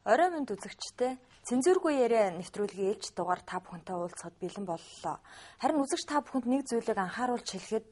Орой минь үзэгчтэй цензургүй яриа нэвтрүүлгийн ээлж дугаар та бүхэнтэй уулзахад бэлэн боллоо. Харин үзэгч та бүхэнд нэг зүйлийг анхааруулж хэлэхэд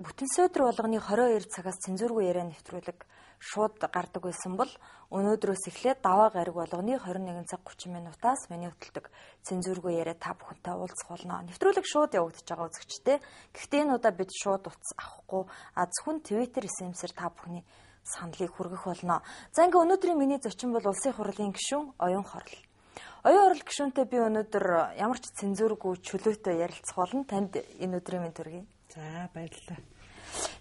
бүтэн сөөдөр болгоны 22 цагаас цензургүй яриа нэвтрүүлэг шууд гардаг байсан бол өнөөдрөөс эхлээд даваа гариг болгоны 21 цаг 30 минутаас миний хөтэлдэг цензургүй яриа та бүхэнтэй уулзах болно. Нэвтрүүлэг шууд явагдаж байгаа үзэгчтэй. Гэхдээ энэ удаа бид шууд утас авахгүй зөвхөн Twitter SMS-ээр та бүхний саналыг хүргэх болно. За ингээ өнөөдрийн миний зочин бол Улсын хурлын гишүүн Оюн Хорл. Оюун Хорл гишүүнтэй би өнөөдөр ямар ч цензургүй чөлөөтэй ярилцах болно. Танд энэ өдрийн минь төргий. За баярлалаа.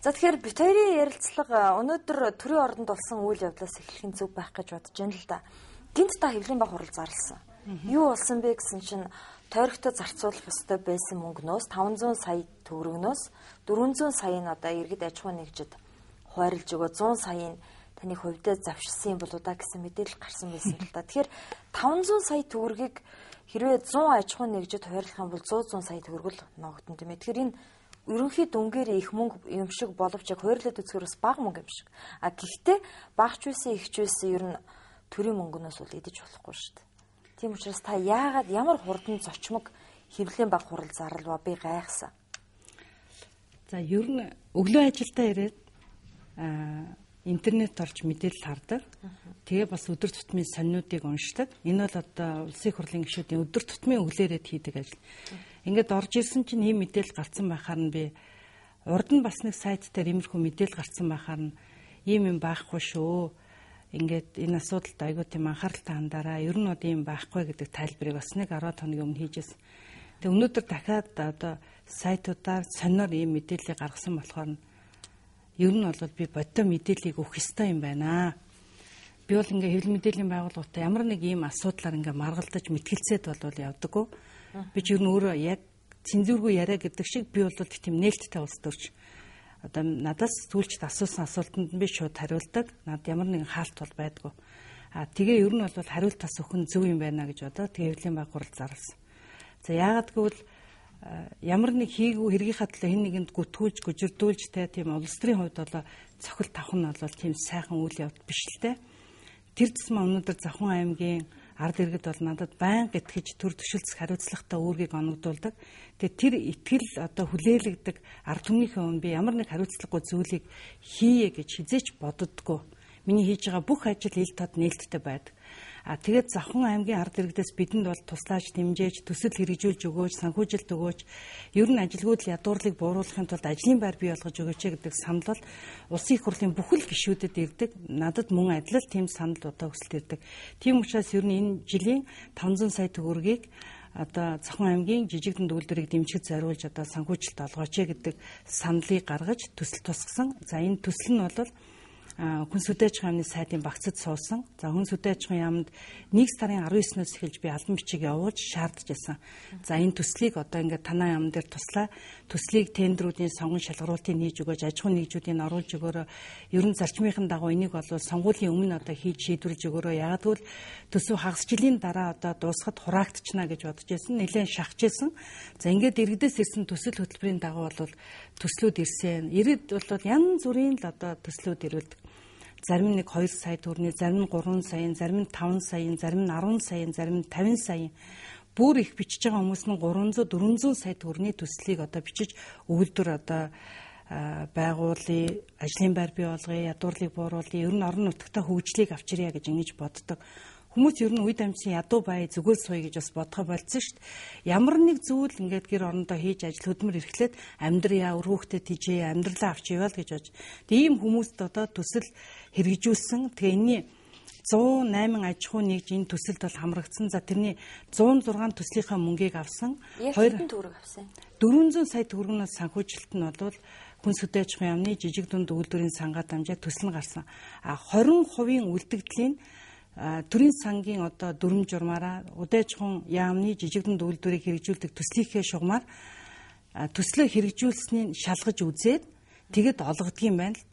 За тэгэхээр бит хоёрын ярилцлага өнөөдөр төрийн ордонд болсон үйл явдлаас эхлэхийн зөв байх гэж бодож байна л да. Гинт та хэвлэлийн баг хурал зарласан. Юу болсон бэ гэсэн чинь тойрогтой зарцуулах ёстой байсан мөнгнөөс 500 сая төгрөгнөөс 400 сая нь одоо иргэд аж ахуйн нэгжид хуваарлж өгөө 100 саяын таны хувьдаа завшсан юм болоо да гэсэн мэдээлэл гарсан байсан л да. Тэгэхээр 500 сая төгрөгийг хэрвээ 100 аж ахуйн нэгжид хуваарлах юм бол 100 сая төгрөг л ногдно тийм ээ. Тэгэхээр энэ ерөнхий дүнгээр их мөнгө юм шиг боловч яг хуваарлаад үзэхээр бас бага мөнгө юм шиг. А гэхдээ багч байсан ихч байсан ер нь төрийн мөнгнөөс бол идэж болохгүй шүү дээ. Тийм учраас та яагаад ямар хурдан зочмог хэвлэлийн баг хурал зарлаа би гайхсан. За ер нь өглөө ажилдаа ирээд интернет орж мэдээлэл хардаг. Тэгээ бас өдөр тутмын сонинуудыг уншдаг. Энэ бол одоо Улсын хурлын гишүүдийн өдөр тутмын өглөөрөд хийдэг ажил. Ингээд орж ирсэн чинь ийм мэдээлэл гарсан байхаар нь би урд нь бас нэг сайт дээр иймэрхүү мэдээлэл гарсан байхаар нь ийм юм байхгүй шүү. Ингээд энэ асуудалд аягүй тийм анхааралтай хандаараа. Ер нь ийм байхгүй гэдэг тайлбарыг бас нэг 10 хоногийн өмнө хийжсэн. Тэгээ өнөөдөр дахиад одоо сайтуудаар сониноор ийм мэдээллийг гаргасан болохоор ер нь бол би бодтой мэдээллийг өгөх ёстой юм байна. Би бол ингээ хэвлэл мэдээллийн байгууллагатай ямар нэг ийм асуудлаар ингээ маргалдаж мэтгэлцээд бол явдаггүй. Би ч ер нь өөрөө яг цензургүй яриа гэдэг шиг би бол тийм нээлттэй улс төрч. Одоо надаас сүүлчд асуусан асуултанд би шууд хариулдаг. Над ямар нэгэн хаалт бол байдгүй. Тэгээ ер нь бол хариулт бас өгөх нь зөв юм байна гэж бодоод тэгээ хэвлэлийн байгууллага зарласан. За яагаад гэвэл ямар нэг хийгүү хэргийнхаа төлөө хэн нэгэнд гүтгүүлж гүжирдүүлж тийм улс төрийн хувьд бол цохил тавх нь бол тийм сайхан үйл явдал биш л те. Тэр тусмаа өнөөдөр Завхан аймгийн ард иргэд бол надад байнга итгэж төр төшөлцөх хариуцлагатай үүргийг оногдуулдаг. Тэгээ тэр итгэл одоо хүлээлгдэг ард түмнийхээ өмнө би ямар нэг хариуцлагагүй зүйлийг хийе гэж хизээч боддоггүй. Миний хийж байгаа бүх ажил ил тод нээлттэй байдаг. Тэгээд Завхан аймгийн ард иргэдээс бидэнд бол туслаач дэмжээж төсөл хэрэгжүүлж өгөөч, санхүүжилт өгөөч, ер нь ажилгүйдэл ядуурлыг бууруулахын тулд ажлын байр бий болгож өгөөч гэдэг санал бол улсын их хурлын бүхэл гишүүдэд ирдэг. Надад мөн адил тийм санал одоо өсөлт ирдэг. Тийм учраас ер нь энэ жилийн 500 сая төгрөгийг одоо Завхан аймгийн жижиг дунд үйлдвэрийг дэмжихэд зориулж одоо санхүүжилт олгооч гэдэг саналыг гаргаж төсөл тусгасан. За энэ төсөл нь бол Хүнс үдээч хааны сайдын багцад суусан. За хүнс үдээч хаан яамд 1 сарын 19-ноос эхэлж би албан бичиг явуулж шаардж байсан. За энэ төслийг одоо ингээд танаа яам дээр туслаа. Төслийг тендерүүдийн сонгон шалгаруултыг хийж өгөөж, аж ахуйн нэгжүүдийг оруулж өгөөрөө, ерөн зарчмынхан дагуу энийг бол сонгуулийн өмнө одоо хийж шийдвэрлэж өгөөрөө. Яагаад гэвэл төсөв хагас жилийн дараа одоо дуусахад хураагдчихна гэж бодож байсан. Нэлээд шахаж байсан. За ингээд иргэдээс ирсэн төсөл хөтөлбөрийн дагуу бол төслүүд ирсэн. Иргэд бол янз бүрийн л одоо төслүүд ирүүлдэг. Зарим нэг 2 сая төгрөний, зарим нь 3 сая, зарим нь 5 сая, зарим нь 10 сая, зарим нь 50 сая. Бүр их бичиж байгаа хүмүүс нь 300, 400 сая төгрөний төслийг одоо бичиж өгүүлдэр одоо байгуулъя, ажлын байр бий болгоё, ядуурлыг бууруулъя, ер нь орон нутагта хөгжлийг авчирья гэж ингэж боддог. Хүмүүс ер нь үед амьсан ядуу бай зүгээр суй гэж бас бодгоо болцсон шүү дээ. Ямар нэг зүйл ингээд гэр орондоо хийж ажил хөдөлмөр эрхлээд амьдрья, өр хүүхдэд тижээ, амьдралаа авч яваал гэж бодож. Тийм хүмүүст одоо төсөл хэрэгжүүлсэн. Тэгээ энэний 108 аж ахуйн нэгж энэ төсөлд бол хамрагдсан. За тэрний 106 төслийнхаа мөнгийг авсан. Хэдэн төгрөг авсан? 400 сая төгрөгнөөс санхүүжилт нь бол Хүнс үдээч хаан яамны жижиг дунд үйлдвэрийн сангаа дамжаад төсөл нь гарсан. 20% үлдэгдлийн төрийн сангийн одоо дүрм журмаараа үдээч хаан яамны жижиг дунд үйлдвэрийг хэрэгжүүлдэг төслийнхээ шугамар төслөө хэрэгжүүлснийг шалгаж үзээд тэгэд олгодгийм байна л.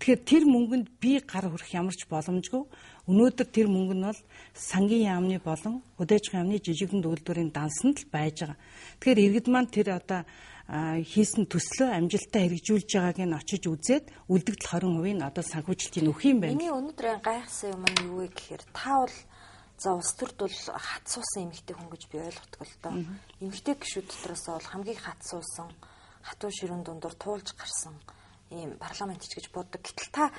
Тэгэхээр тэр мөнгөнд би гар хүрэх ямар ч боломжгүй. Өнөөдөр тэр мөнгө нь бол сангийн яамны болон хүдээжийн яамны жижигэн үйлдвэрийн дансанд л байж байгаа. Тэгэхээр иргэд маань тэр одоо хийсэн төслөө амжилттай хэрэгжүүлж байгааг нь очиж үзээд үлдэгдэл 20% нь одоо санхүүжилтийг өгөх юм байна. Миний өнөөдөр гайхсан юм нь юу вэ гэхээр та бол за улс төрд бол хат суусан эмэгтэй хүн гэж би ойлгодог л доо. Эмэгтэй гишүүд дотроос бол хамгийн хат суусан, хатуу ширүүн дундуур туулж гарсан ийм парламентч гэж боддог. Гэтэл та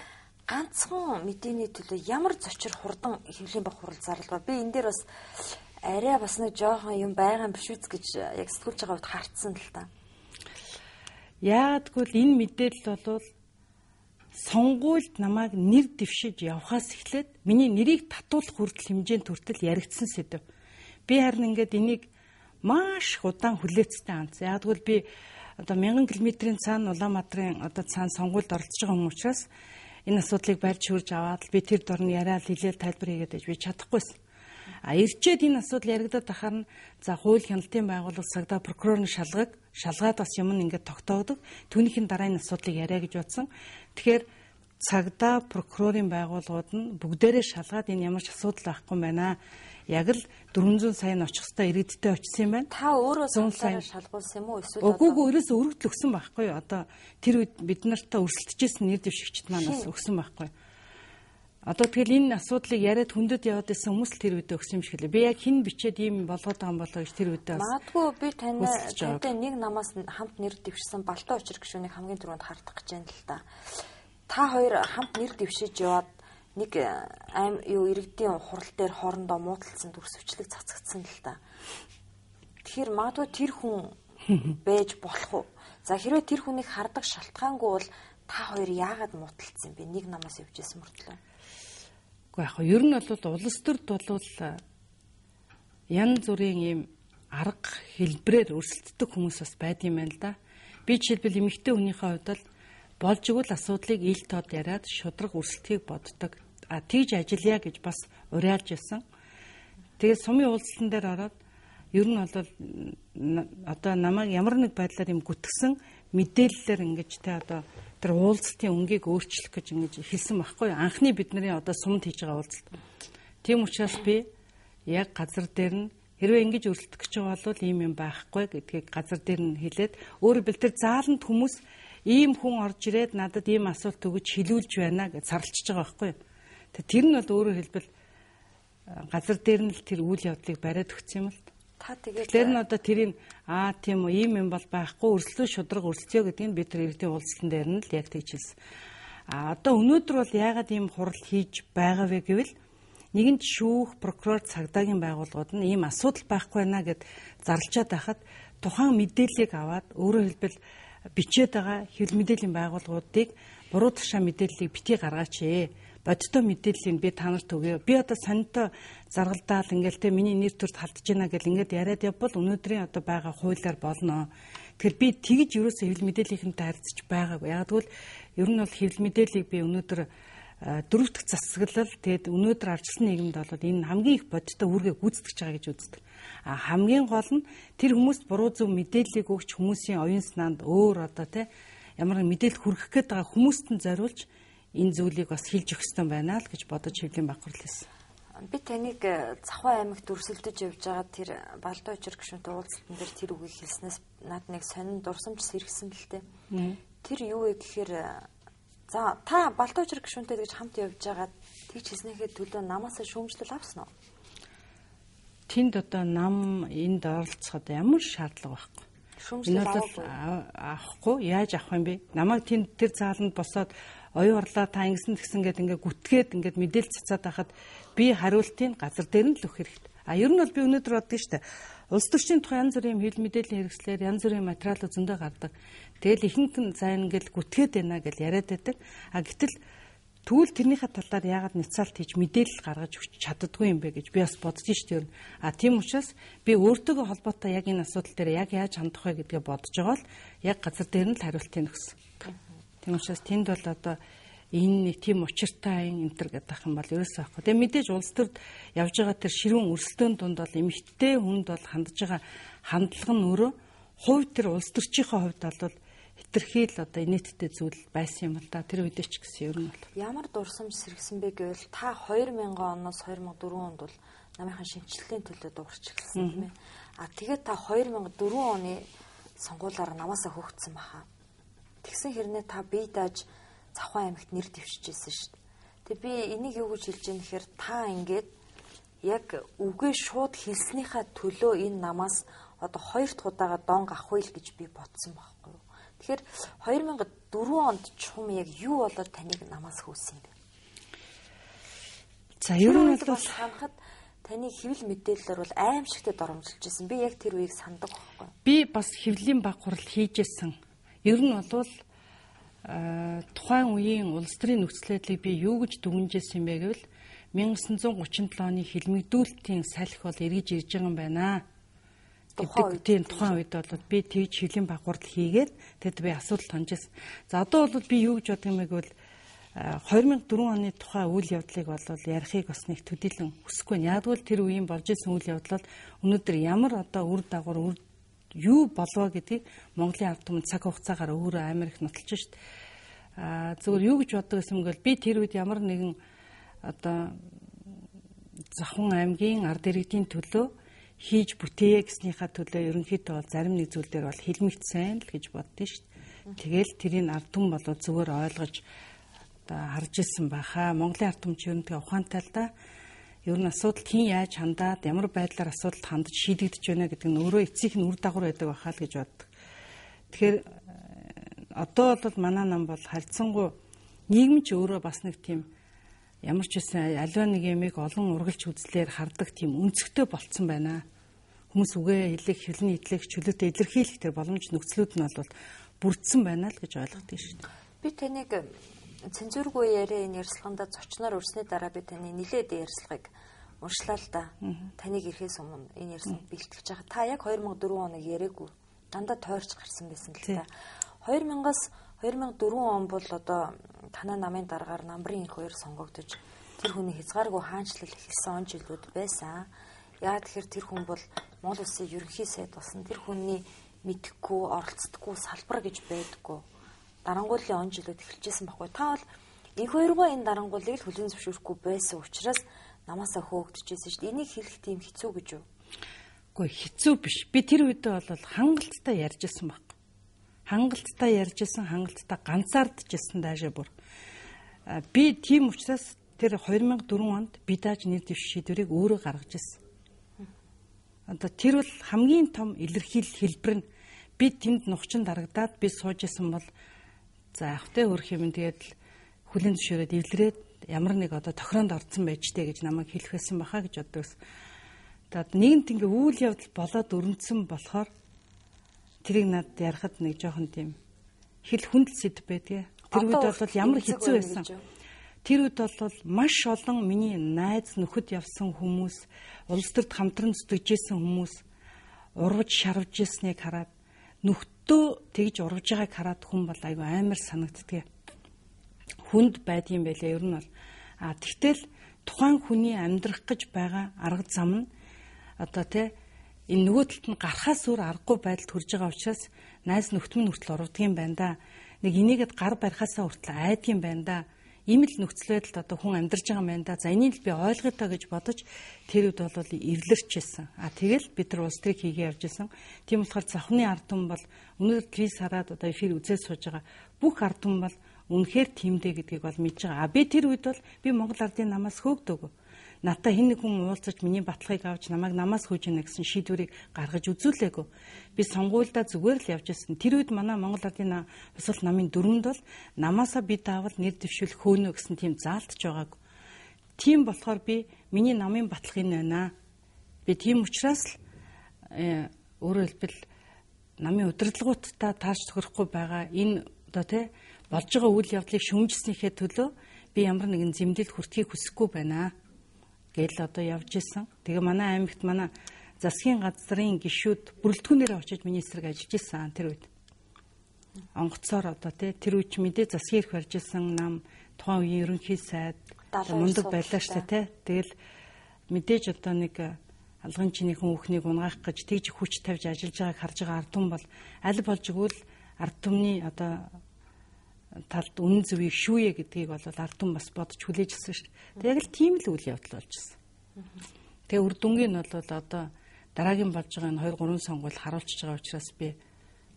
ганцхан мэдээний төлөө ямар зочир хурдан хэвлэлийн баг хурал зарлаа. Би энэ дээр бас арай бас нэг жоохон юм байгаа юм биш үз гэж яг сэтгүүлж байгаа үед харцсан л та. Яагтгүй энэ мэдээлэл бол сонгуульд намайг нэр дэвшиж явхаас эхлээд миний нэрийг татуулах хүртэл хэмжээнд хүртэл яригдсан сэдв. Би харин ингээд энийг маш удаан хүлээцтэй анз. Яагтгүй би одоо 1000 км-ийн цаана Улаанбаатарын одоо цаана сонгуульд оролцож байгаа юм учраас энэ асуудлыг барьж хүрж аваад би тэр дорн яриад хэлээл тайлбар хийгээд байж би чадахгүйсэн. Ирчээд энэ асуудал яригадаад ахаар нь за хууль хяналтын байгууллага цагдаа прокурорын шалгаад бас юм ингээд тогтоогдог. Түүнийхэн дараа энэ асуудлыг яриа гэж бодсон. Тэгэхээр цагдаа прокурорын байгууллагууд нь бүгдээрээ шалгаад энэ ямар ч асуудал байхгүй байна. Яг л 400 сая нь очих хэвээр иргэдтэй очсон юм байна. Та өөрөө цагдаараа шалгуулсан юм уу эсвэл үгүй ерөөсөө өргөдөл өгсөн байхгүй юу? Одоо тэр үед бид нартай өрсөлдөжсэн нэр дэвшигчд манаас өгсөн байхгүй юу? Одоо тэгэл энэ асуудлыг яриад хөндөд яваад исэн хүмүүс л тэр үедээ өгсөн юм шиг лээ. Би яг хин бичээд ийм болгоод байгаа юм болоо гэж тэр үедээ бас. Магадгүй би тантай нэг намаас хамт нэр дэвшсэн Балтай учир гишүүнийг хамгийн түрүүнд хардах гэж байна л да. Та хоёр хамт нэр дэвшиж яваад нэг иргэдийн хурал дээр хоорондоо муудалцсан дүрсвчлэг цацагдсан л да. Тэгэхээр магадгүй тэр хүн байж болох уу? За хэрвээ тэр хүнийг хардаг шалтгаангүй бол та хоёр яагаад муудалцсан бэ? Нэг намаас явж исэн мөртлөө. Гэхдээ яг ер нь бол улс төрд бол янз бүрийн ийм арга хэлбэрээр өрсөлддөг хүмүүс бас байд юм байна л да. Би жишээлбэл эмэгтэй хүнийхээ хувьд бол болж игэл асуудлыг ил тод яриад шудраг өрсөлдөхийг боддог. Тэгж ажиллая гэж бас уриалж исэн. Тэгээд сумын уулзалтан дээр ороод ер нь бол одоо намайг ямар нэг байдлаар юм гүтгсэн мэдээллээр ингэж те одоо тэр уулзалтын өнгийг өөрчлөх гэж ингэж хэлсэн байхгүй юу? Анхны бидний одоо сумд хийж байгаа уулзалт. Тийм учраас би яг газар дээр нь хэрвээ ингэж өрсөлдөх гэж байгаа бол ийм юм байхгүй гэдгийг газар дээр нь хэлээд өөрөөр хэлбэл зааланд хүмүүс ийм хүн орж ирээд надад ийм асуулт өгөж хэлүүлж байна гэж сарлчиж байгаа байхгүй юу? Тэр нь бол өөрөөр хэлбэл газар дээр нь л тэр үйл явдлыг бариад өгсөн юм л. Та тэгээд тэр нь одоо тэрийг тийм үү ийм юм бол байхгүй өрсөлдөө шудраг өрсөлдөө гэдгийг бид тэр иргэдийн уулзалтан дээр нь л яг тэгж хэлсэн. Одоо өнөөдөр бол яагаад ийм хурал хийж байгаа вэ гэвэл нэгэн шүүх прокурор цагдаагийн байгууллагууд нь ийм асуудал байхгүй байна гэд зарлчаад байхад тухайн мэдээллийг аваад өөрөөр хэлбэл бичээд байгаа хэвлэл мэдээллийн байгууллагуудыг буруу тушаа мэдээллийг битгий гаргаач бодтой мэдээллийг би та нарт өгье. Би одоо санитай заргалдаал ингээл те миний нэр төрт халтж байна гэл ингээд яриад явбал өнөөдрийн одоо байгаа хуулиар болно. Тэгэхээр би тэгж ерөөсөө хэвлэл мэдээллийнхэнтэй харьцаж байгаагүй. Яг тэгвэл ер нь бол хэвлэл мэдээллийг би өнөөдөр дөрөвдөх засаглал тэгээд өнөөдөр арчилсан нийгэмд бол энэ хамгийн их бодтой үүргээ гүйцэтгэж байгаа гэж үздэг. Хамгийн гол нь тэр хүмүүст буруу зөв мэдээллийг өгч хүмүүсийн оюун санаанд өөр одоо те ямар мэдээлэл хүргэх гээд байгаа хүмүүст нь зориулж энэ зүйлийг бас хэлж өгөх ёстой байна л гэж бодож хэвлэлийн баг хурал хийсэн. Би таныг Завхай аймагт өрсөлдөж явж байгаа тэр Балтай учир гишүүнтэй уулзалтан дээр тэр үгийг хэлснээс над нэг сонин дурсамж сэргсэн л дээ. Тэр юу вэ гэхээр за та Балтай учир гишүүнтэй гэж хамт явж байгаа тэгж хэлснэхээ төлөө намаасаа шүүмжлэл авсан уу? Тэнд одоо нам энд оролцоход ямар шаардлага байхгүй. Шүүмжлэл авахгүй яаж авах юм бэ? Намайг тэнд тэр цааланд босоод оюун орлоо та ингэсэн тэгсэн гээд ингээд гүтгээд ингээд мэдээлэл цацаад байхад би хариултыг газар дээр нь л өгөх хэрэгтэй. Ер нь бол би өнөөдөр боддог шүү дээ. Улс төрчийн тухай янз бүрийн хэвлэл мэдээллийн хэрэгслээр янз бүрийн материалууд зөндөө гардаг. Тэгэл ихэнх нь за ингээд гүтгээд байна гэж яриад байдаг. Гэтэл тэгвэл тэрнийхээ талаар яагаад няцаалт хийж мэдээлэл гаргаж өгч чаддгүй юм бэ гэж би бас бодож шүү дээ. Тийм учраас би өөртөөгөө холбоотой яг энэ асуудал дээр яг яаж хандах вэ гэдгээ бодож байгаа л яг газар дээр нь л хариултыг өгсөн. Тийм учраас тэнд бол одоо энэ нэг тийм учиртай энтер гэдэг юм бол ерөөсөө байхгүй. Тэгээ мэдээж улс төрд явж байгаа тэр ширүүн өрсөлдөөн дунд бол эмэгтэй хүнд бол хандж байгаа хандлага нь өөрөө хувь тэр улс төрчийнхээ хувьд бол хэтэрхийл одоо инээдтэй зүйл байсан юм л да. Тэр үедээ ч гэсэн ер нь бол. Ямар дурсамж сэргсэн бэ гэвэл та 2000 оноос 2004 онд бол намынхаа шинжилгээний төлөө дуурч эхэлсэн тийм ээ. Тэгээд та 2004 оны сонгуулиар намаасаа хөөгдсөн баха. Тэгсэн хэрнээ та бие дааж Завхан аймагт нэр дэвшижсэн шүү дээ. Тэг би энийг юу гэж хэлж ийм гэхээр та ингээд яг үгээ шууд хэлснийхаа төлөө энэ намаас одоо 2 дахь удаага донг авах үйл гэж би бодсон байхгүй юу. Тэгэхээр 2004 онд чум яг юу болоод таныг намаас хөөсөн бэ? За ер нь бол санахад таны хэвлэл мэдээлэлээр бол аимшигтэй доромжилж байсан. Би яг тэр үеийг сандаг байхгүй юу. Би бас хэвлэлийн баг хурал хийжсэн. Ер нь бол тухайн үеийн улс төрийн нөхцөл байдлыг би юу гэж дүгнэжсэн юм бэ гэвэл 1937 оны хилмигдүүлэлтийн салхи бол эргэж ирж байгаа юм байна. Тухайн үед бол би тэгж хэвлэлийн баг хурал хийгээд тэгэд би асуудал тонжсэн. За одоо бол би юу гэж боддог юм бэ гэвэл 2004 оны тухай үйл явдлыг бол ярихыг бас нэг төдийлөн хүсэхгүй. Яг л тэр үеийн болж исэн үйл явдал өнөөдөр ямар одоо үр дагавар юу болов гэдгийг Монголын ард түмэн цаг хугацаагаар өөрөө амар их нотолж шít. Зөвхөн юу гэж боддог гэсэн мөгөл би тэр үед ямар нэгэн одоо Завхан аймгийн ард иргэдийн төлөө хийж бүтээе гэснийхаа төлөө ерөнхийдөө бол зарим нэг зүйл дээр бол хэлмэгцсэн л гэж боддоо шít. Тэгэл тэрийг ард түмэн болоо зүгээр ойлгож одоо харж ирсэн байхаа. Монголын ард түмэн ч ерөнхийдөө ухаантай л да. Ер нь асуудалд хэн яаж хандаад ямар байдлаар асуудалд хандаж шийдэгдэж байна гэдэг нь өөрөө эцсийнх нь үр дагавар байдаг байхаа л гэж боддог. Тэгэхээр одоо бол манай нам бол харьцангуй нийгэм ч өөрөө бас нэг тийм ямар ч үсэн аливаа нэг ямиг олон ургалж үзлээр хардаг тийм өнцгтэй болцсон байна. Хүмүүс үгээ хэлэх, хэлний идлэх, чөлөөтэй илэрхийлэх тэр боломж нөхцлүүд нь бол бүрдсэн байна л гэж ойлгодог шүү дээ. Би таныг цензургүй яриа энэ ярилцлаганда зочноор өрснөний дараа би таны нилээд ярилцлагыг уншлаа л да. Таныг ирэхээс өмнө энэ ярилцлага бэлтгэж байгаа. Та яг 2004 оног яриаггүй. Дандаа тойрч гарсан байсан л да. 2000-аас 2004 он бол одоо танай намын дараагаар намрын их хоёр сонгогдож тэр хүний хязгааргүй хаанчлал эхэлсэн он жилүүд байсан. Яа тэгэхээр тэр хүн бол Монгол Улсын ерөнхий сайд болсон. Тэр хүний мэдхгүй, оролцдоггүй салбар гэж байдаггүй. Дарангуулын он жилүүд эхэлжсэн байхгүй. Та бол их хоёргоо энэ дарангуулыг л хүлээн зөвшөөрөхгүй байсан учраас намаасаа хөөгдөжсэн шүү дээ. Энийг хэлэх тийм хэцүү гэж юу? Үгүй хэцүү биш. Би тэр үедээ бол хангалттай ярьжсэн баг. Хангалттай ярьжсэн, хангалттай ганцаарджсэн даашаа бүр. Би тийм учраас тэр 2004 онд би дааж нэр дэвш шийдвэрийг өөрөө гаргаж ирсэн. Одоо тэр бол хамгийн том илэрхийлэл хэлбэр нь би тэнд нухчин дарагдаад би сууж исэн бол за явахтай хөрөх юм тэгээд хүлэн зөвшөөрөөд эвлэрээд ямар нэг одоо тохироонд орцсон байж тээ гэж намайг хэлэх байсан баха гэж боддогс. Тэгээд нэгэнт ингээ үйл явдал болоод өрнөцсөн болохоор тэрийг надад ярихад нэг жоохон тийм хэл хүндэл сэдв байдгээ. Тэр үед бол ямар хэцүү байсан. Тэр үед бол маш олон миний найз нөхөд явсан хүмүүс, улс төрд хамтран зүтгэжсэн хүмүүс урвж шарвж ирснийг хараад нөхдөө тэгж урвж байгааг хараад хүн бол айгүй амар санагддаг. Хүнд байдгийн байлээ ер нь бол. Тэгтэл тухайн хүний амьдрах гэж байгаа арга зам нь одоо энэ нөгөө талд нь гарахаас өөр аргагүй байдалд хүрж байгаа учраас найз нөхдөм хүртэл урвдаг юм байна да. Нэг энийгэд гар барихаасаа хүртэл айдаг юм байна да. Ийм л нөхцөл байдалд одоо хүн амьдарч байгаа юм байна да. За энийг л би ойлгоё та гэж бодож тэр үед бол эвлэрчсэн. Тэгэл бид нар улс төрийг хийгээ явж исэн. Тийм болохоор Завхны ард түмэн бол өнөөдөр твис хараад одоо эфир үзээд сууж байгаа бүх ард түмэн бол үнэхээр тимдээ гэдгийг бол мэдж байгаа. Би тэр үед бол би Монгол ардын намаас хөөгдөг. Надаа хэн нэг хүн уулзаж миний баталгааг авч намайг намаас хөөж ийнэ гэсэн шийдвэрийг гаргаж үзүүлээгүй. Би сонгуульдаа зүгээр л явж ирсэн. Тэр үед манай Монгол ардын босол намын дөрөнд бол намаасаа би даавал нэр дэвшүүл хөөнө гэсэн тийм заалтж байгаагүй. Тийм болохоор би миний намын баталга энэ байна. Би тийм учраас л өөрөөр хэлбэл намын удирдлагуудтай таарч тохирохгүй байгаа энэ одоо болж байгаа үйл явдлыг шүүмжснийхээ төлөө би ямар нэгэн зэмлэл хүртхийг хүсэхгүй байна гэл одоо явж исэн. Тэгээ манай аймагт манай засгийн газрын гишүүд бүрэлдэхүүнээр очиж миний эсрэг ажиллаж исэн тэр үед. Онгоцоор одоо тэр үед мэдээ засгийн эрх барьж исэн нам тухайн үеийн ерөнхий сайд мундаг байлаа шүү дээ. Тэгэл мэдээж одоо нэг алган чинийхэн хүүхнийг унгаах гэж тэгж хүч тавьж ажиллаж байгааг харж байгаа ард түмэн бол аль болж игэл ард түмний одоо талд үнэн зөвийг шүүе гэдгийг бол ард түмэн бас бодож хүлээж авсан шүү дээ. Яг л тийм л үйл явдал болж байна. Тэгээ үр дүнгийн нь бол одоо дараагийн болж байгаа энэ 2 3 сонгуул харуулж байгаа учраас би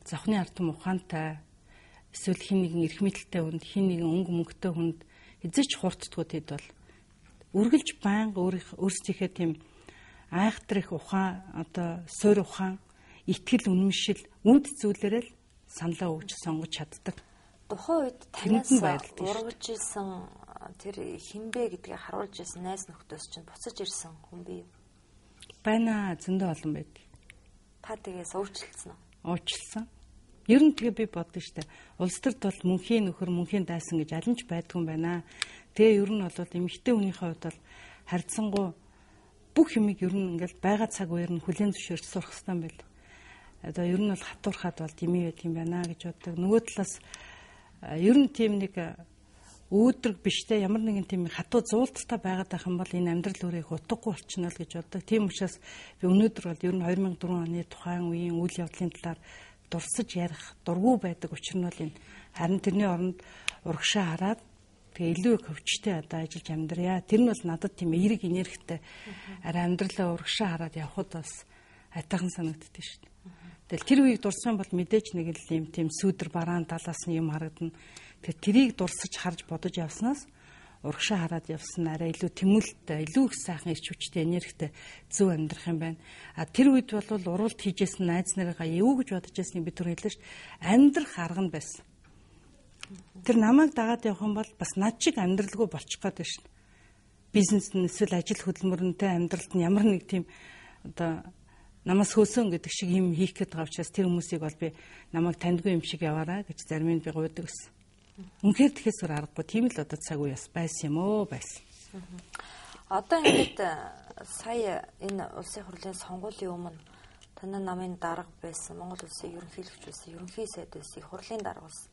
завхны ард түмэн ухаантай эсвэл хин нэгэн эрх мэдэлтэй хүнд, хин нэгэн өнгө мөнгөтэй хүнд эзэж хурцдаггүй тэд бол үргэлж байнга өөрсдийнхээ тийм айхтар их ухаан, одоо суур ухаан, итгэл үнэмшил, үнд зүйлээрээ л саналаа өгч сонгож чаддаг. Тухайн үед танаас урагж исэн тэр хинбэ гэдгийг харуулж исэн найз нөхдөс чинь буцаж ирсэн хүн бий юу? Байна, зөндөө олон байдаг. Та тэгээс уучлалцсан уу? Уучлсан. Ер нь тэгээ би бодсон шүү дээ. Улс төрд бол мөнхийн нөхөр, мөнхийн дайсан гэж аль нь ч байдгүй юм байна. Тэгээ ер нь бол эмэгтэй хүнийхээ хувьд бол харьцангуй бүх юмыг ер нь ингээл байгаа цаг үеэр нь хүлээн зөвшөөрч сурах хэрэгтэй юм байл. Одоо ер нь бол хатуурхаад бол дэмий байдаг юм байна гэж боддог. Нөгөө талаас ер нь тийм нэг өөдрөг биштэй ямар нэгэн тийм хатуу зуулттай байгаад байх юм бол энэ амьдрал өөрөө их утгагүй болчихно л гэж боддог. Тийм учраас би өнөөдөр бол ер нь 2004 оны тухайн үеийн үйл явдлын талаар дурсаж ярих дургүй байдаг учир нь бол энэ харин тэрний оронд урагшаа хараад тэгээ илүү их хөвчтэй одоо ажиллаж амьдрья. Тэр нь бол надад тийм эерэг энергитэй арай амьдралаа урагшаа хараад явхад бас айтайхан санагддаг шүү дээ. Тэгэл тэр үеийг дурсан бол мэдээж нэг л юм тийм сүүдэр бараан талаас нь юм харагдана. Тэгэхээр тэрийг дурсаж харж бодож явснаас урагшаа хараад явсан арай илүү тэмүүлэлтэй, илүү их сайхан ирч хүчтэй энергитэй зөв амьдрах юм байна. А тэр үед бол уралд хийжсэн найз нарыгаа юу гэж бодож байсныг би түр хэллээ шүү дээ. Амьдрах арга нь байсан. Тэр намайг дагаад явах юм бол бас над шиг амьдралгүй болчих гээд байна шүү дээ. Бизнес нь эсвэл ажил хөдөлмөрөнтэй амьдралд нь ямар нэг тийм одоо намаас хөөсөн гэдэг шиг юм хийх гээд байгаа учраас тэр хүмүүсийг бол би намайг таньдгүй юм шиг яваарай гэж зарим нь би гуйдаг гэсэн. Үнэхээр тэхээсээр аргагүй тийм л одоо цаг үеэс байсан юм оо байсан. Одоо ингээд сая энэ улсын хурлын сонгуулийн өмнө танай намын дарга байсан Монгол улсын ерөнхийлөгч байсан ерөнхий сайд байсан их хурлын дарга болсон.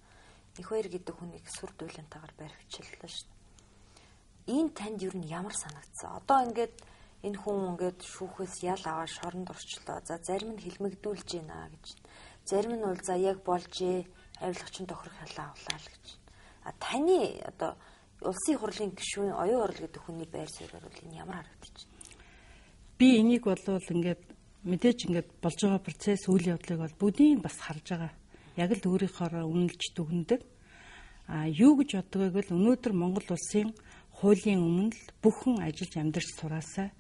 Их баяр гэдэг хүнийг сүр дүүлэнтэйгээр баривчлалаа шүү дээ. Энэ танд ер нь ямар санагдсан? Одоо ингээд энэ хүн ингээд шүүхээс ял аваад шоронд орчлоо. За зарим нь хилмигдүүлж байна гэж. Зарим нь бол за яг болжээ. Авилгачин тохирох ялаа авлаа л гэж. А таны одоо улсын хурлын гишүүн оюун орол гэдэг хүний байр суурьаар бол энэ ямар харагдаж байна? Би энийг бол ингээд мэдээж ингээд болж байгаа процесс үйл явдлыг бол бүгдийг бас харж байгаа. Яг л өөрийнхоороо үнэлж дүгнэдэг. А юу гэж боддог вэ гэвэл өнөөдөр Монгол улсын хуулийн өмнө л бүхэн ажиллаж амьдарч сураасаа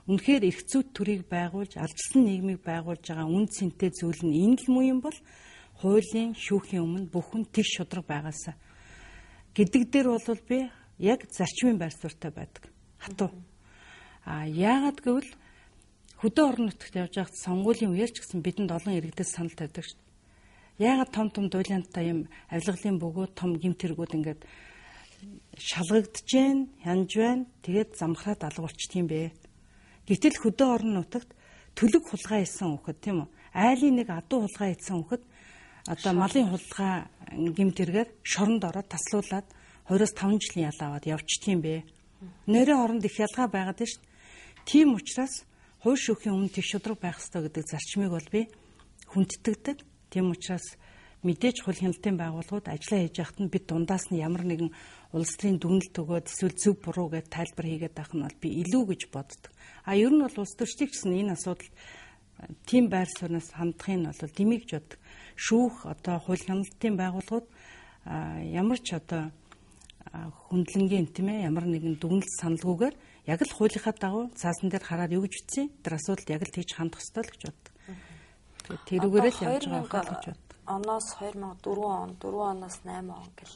үнэхээр эрх зүйт төрийг байгуулж, алжсан нийгмийг байгуулж байгаа үн цэнтэй зүйл нь энэ л муу юм бол хуулийн шүүхийн өмнө бүхэн тэгш шудраг байгаасаа гэдэг дээр бол би яг зарчмын байр суурьтай байдаг. Хатуу. А яагаад гэвэл хөдөө орон нутагт явж байхад сонгуулийн үеэр ч гэсэн бидэнд олон иргэдэд санал тавьдаг шүү дээ. Яагаад том дуйлаантай юм авилгалын бөгөөд том гэмт хэрэгүүд ингээд шалгагдж байна, янж байна. Тэгээд замхраад алга болчт юм бэ. Гэтэл хөдөө орон нутагт төлөг хулгай хийсэн хүүхэд тийм үү? Айлын нэг адуу хулгай хийсэн хүүхэд одоо малын хулгай гэмт хэрэгээр шоронд ороод таслуулаад 2-5 жилийн ял аваад явчихт юм бэ. Нэрийн оронд их ялгаа байгаад байна шүү дээ. Тийм учраас хууль шүүхийн өмнө тэг шудраг байх ёстой гэдэг зарчмыг бол би хүндэтгдэг. Тийм учраас мэдээж хууль хяналтын байгууллагууд ажиллаа хийж байхад нь бид дундаас нь ямар нэгэн улс төрийн дүгнэлт өгөөд эсвэл зөв буруу гэж тайлбар хийгээд байх нь бол би илүү гэж боддог. А ер нь бол улс төрчдийг гэсэн энэ асуудал тийм байр сууриас хандахын нь бол дэмий гэж боддог. Шүүх одоо хууль хяналтын байгууллагууд ямар ч одоо хүндлэнгийн тийм ээ ямар нэгэн дүгнэлт саналгүйгээр яг л хуулийнхаа дагуу цаасан дээр хараад юу гэж ütсэн тэр асуудалд яг л тийж хандах ёстой л гэж боддог. Тэгээд тэрүүгээрээ л явж байгаа гэж боддог. Оноос 2004 он, 4 оноос 8 он гэл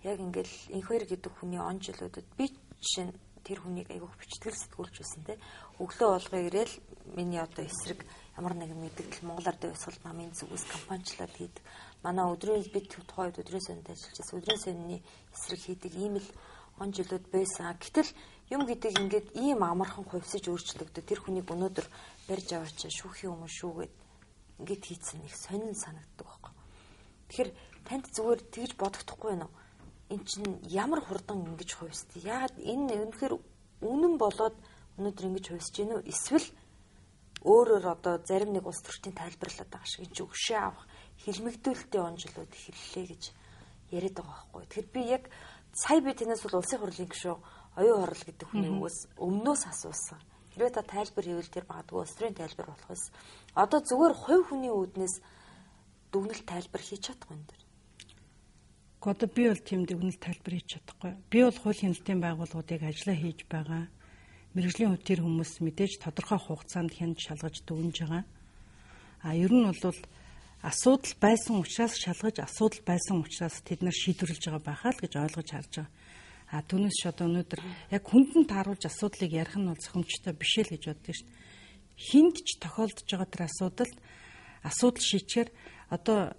яг ингээл инхвэр гэдэг хүний он жилүүдэд би жишээ нь тэр хүнийг айгүйх бичтгэл сэтгүүлж байсан те. Өглөө болгоо ирээл миний одоо эсрэг ямар нэгэн мэдээлэл Монгол Ардын Хувьсгал намын зүгээс кампанчлал хийдэг. Манай өдрийн бид тухайд өдрийн сонинд ажиллаж байсан. Өдрийн сонины эсрэг хийдэг ийм л он жилүүд байсан. Гэтэл юм гэдэг ингээд ийм амархан хувьсаж өөрчлөгдөв. Тэр хүнийг өнөөдөр барьж аваач шүүхийн өмнө шүүгээд ингээд хийцэн их сонин санагддаг байхгүй. Тэгэхээр танд зүгээр тэгж бодогдохгүй байна уу? Эн чинь ямар хурдан ингэж хувьсдээ. Яагаад энэ үнэхээр үнэн болоод өнөөдөр ингэж хувьсж гинэ үү? Эсвэл өөрөөр одоо зарим нэг улс төрчдийн тайлбарлаад байгаа шиг энэ өгшөө авах хилмигдүүлэлтийн онжлууд эхэллээ гэж яриад байгаа байхгүй. Тэгэхээр би яг сая би танаас бол улсын хурлын гишүүн оюун хорл гэдэг хүний өмнөөс асуусан. Хэрвээ та тайлбар хийвэл тэр магадгүй улс төрийн тайлбар болох ус. Одоо зүгээр хувь хүний үүднээс дүгнэлт тайлбар хийж чадахгүй энэ дэр. Одоо би бол тийм дүгнэлт тайлбар хийж чадахгүй. Би бол хууль хяналтын байгууллагуудыг ажиллаа хийж байгаа. Мэргэжлийн хүчээр хүмүүс мэдээж тодорхой хугацаанд хянд шалгаж дүгнж байгаа. Ер нь бол асуудал байсан учраас шалгаж, асуудал байсан учраас тэд нар шийдвэрлэж байгаа байхаа л гэж ойлгож харж байгаа. Түүнээс ч одоо өнөөдөр яг хүндэн тааруулж асуудлыг ярих нь бол зохимжтой биш л гэж боддог шүү дээ. Хинд ч тохиолдож байгаа тэр асуудал шийдчихээр одоо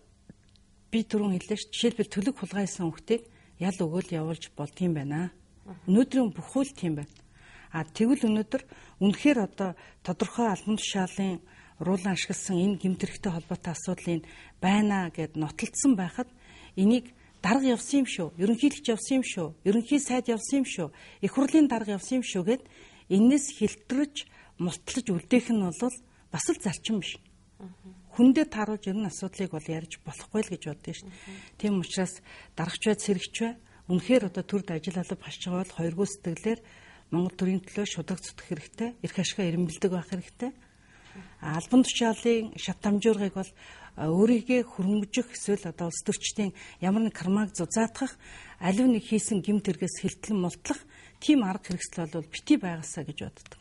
би түрүүн хэллээ шүү. Жишээлбэл төлөг хулгайсан хүүхдийг ял өгөөл явуулж болдгийм байна. Өнөөдрийн бүх хууль тийм байна. Тэгвэл өнөөдөр үнэхээр одоо тодорхой албан тушаалын уруулан ашигласан энэ гэмтэрхтэй холбоотой асуудлыг байна гэд нотолдсон байхад энийг дарга явсан юм шүү. Ерөнхийлөгч явсан юм шүү. Ерөнхий сайд явсан юм шүү. Их хурлын дарга явсан юм шүү гэд энэс хилтрэж, мултлаж үлдээх нь бол бас л зарчим биш. Хүндээ тааруулж ер нь асуудлыг бол ярьж болохгүй л гэж боддоо шүү. Тийм учраас дарагч бай, сэрэгч бай үнэхээр одоо төрд ажил алба хашиж байгаа бол хоёргүй сэтгэлээр Монгол төрийн төлөө шудраг зүтгэх хэрэгтэй, эрх ашигаа эренбэлдэг байх хэрэгтэй. Албан тушаалын шат дамжуургыг бол өөрийгөө хөрөнгөжих эсвэл одоо улс төрчдийн ямар нэг кармаг зузаатгах, аливаа нэг хийсэн гэмт хэрэгээс хилтлэн мултлах тийм арга хэрэгсэл бол бити байгаасаа гэж боддог.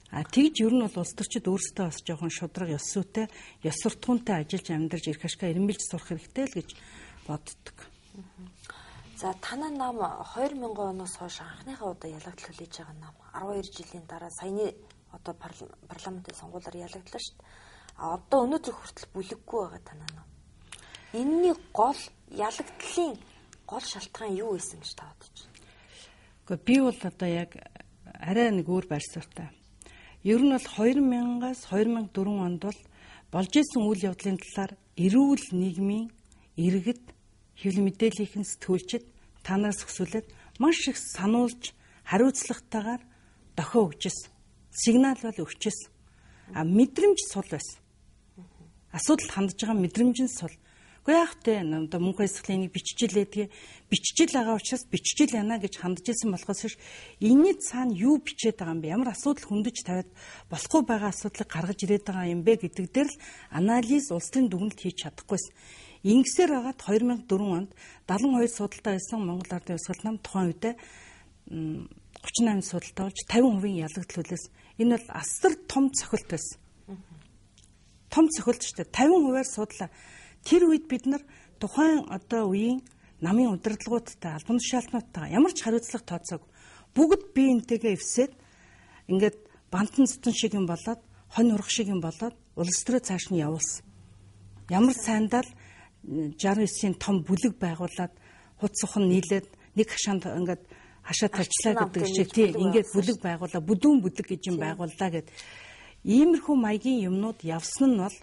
Тэгж ер нь бол улс төрчид өөрсдөө бас жоохон шудраг ёс зүйтэй, ёс суртахуунтай ажиллаж амьдарч эрх ашигаа эренбэлж сурах хэрэгтэй л гэж боддог. За танай нам 2000 оноос хойш анхныхаа удаа ялагдал хүлээж байгаа нам 12 жилийн дараа саяны одоо парламентын сонгуулиар ялагдлаа шүү дээ. Одоо өнөөдөр хүртэл бүлэггүй байгаа танай нам. Энийний гол ялагдлын гол шалтгаан юу байсан гэж та бодож байна? Гэхдээ би бол одоо яг арай нэг өөр байр суурьтай. Ер нь бол 2000-аас 2004 онд бол болж исэн үйл явдлын талаар эрүүл нийгмийн иргэд хэвлэл мэдээллийн сэтгүүлчид танаас хүсүүлээд маш их сануулж хариуцлагатайгаар дохио өгчээсэн. Сигнал бол өгчээсэн. Мэдрэмж сул байсан. Асуудал хандж байгаа мэдрэмж нь сул. Гэхдээ яах вэ? Одоо мөнх баясгалыг биччихэл байдгийг биччихэл байгаа учраас биччихэл яана гэж хандж исэн болохоос биш. Энэний цаана юу бичээд байгаа юм бэ? Ямар асуудал хөндөж тавиад болохгүй байгаа асуудлыг гаргаж ирээд байгаа юм бэ гэдэг дээр л анализ улс төрийн дүгнэлт хийж чадахгүйсэн. Ингэсээр хагаад 2004 онд 72 судалтай байсан Монгол Ардын Хувьсгал нам тухайн үедээ 38 судалтай болж 50% ялагдал хүлээсэн. Энэ бол асар том цохилт байсан. Том цохилт шүү дээ. 50%-аар судлаа. Тэр үед бид нар тухайн одоо үеийн намын удирдлагуудтай, албан тушаалтнуудтай ямар ч хариуцлага тооцоог бүгд бие энтэйгээ эвсээд ингээд бантан зүтэн шиг юм болоод, хонь урах шиг юм болоод улс төрөө цааш нь явуулсан. Ямар сайндаа 69-ийн том бүлэг байгуулад хуц сухан нийлээд нэг хашаанд ингээд хашаа тарчлаа гэдэг шиг тийм ингээд бүлэг байгуулаа, бүдүүн бүлэг гэж юм байгууллаа гэд иймэрхүү маягийн юмнууд явсан нь бол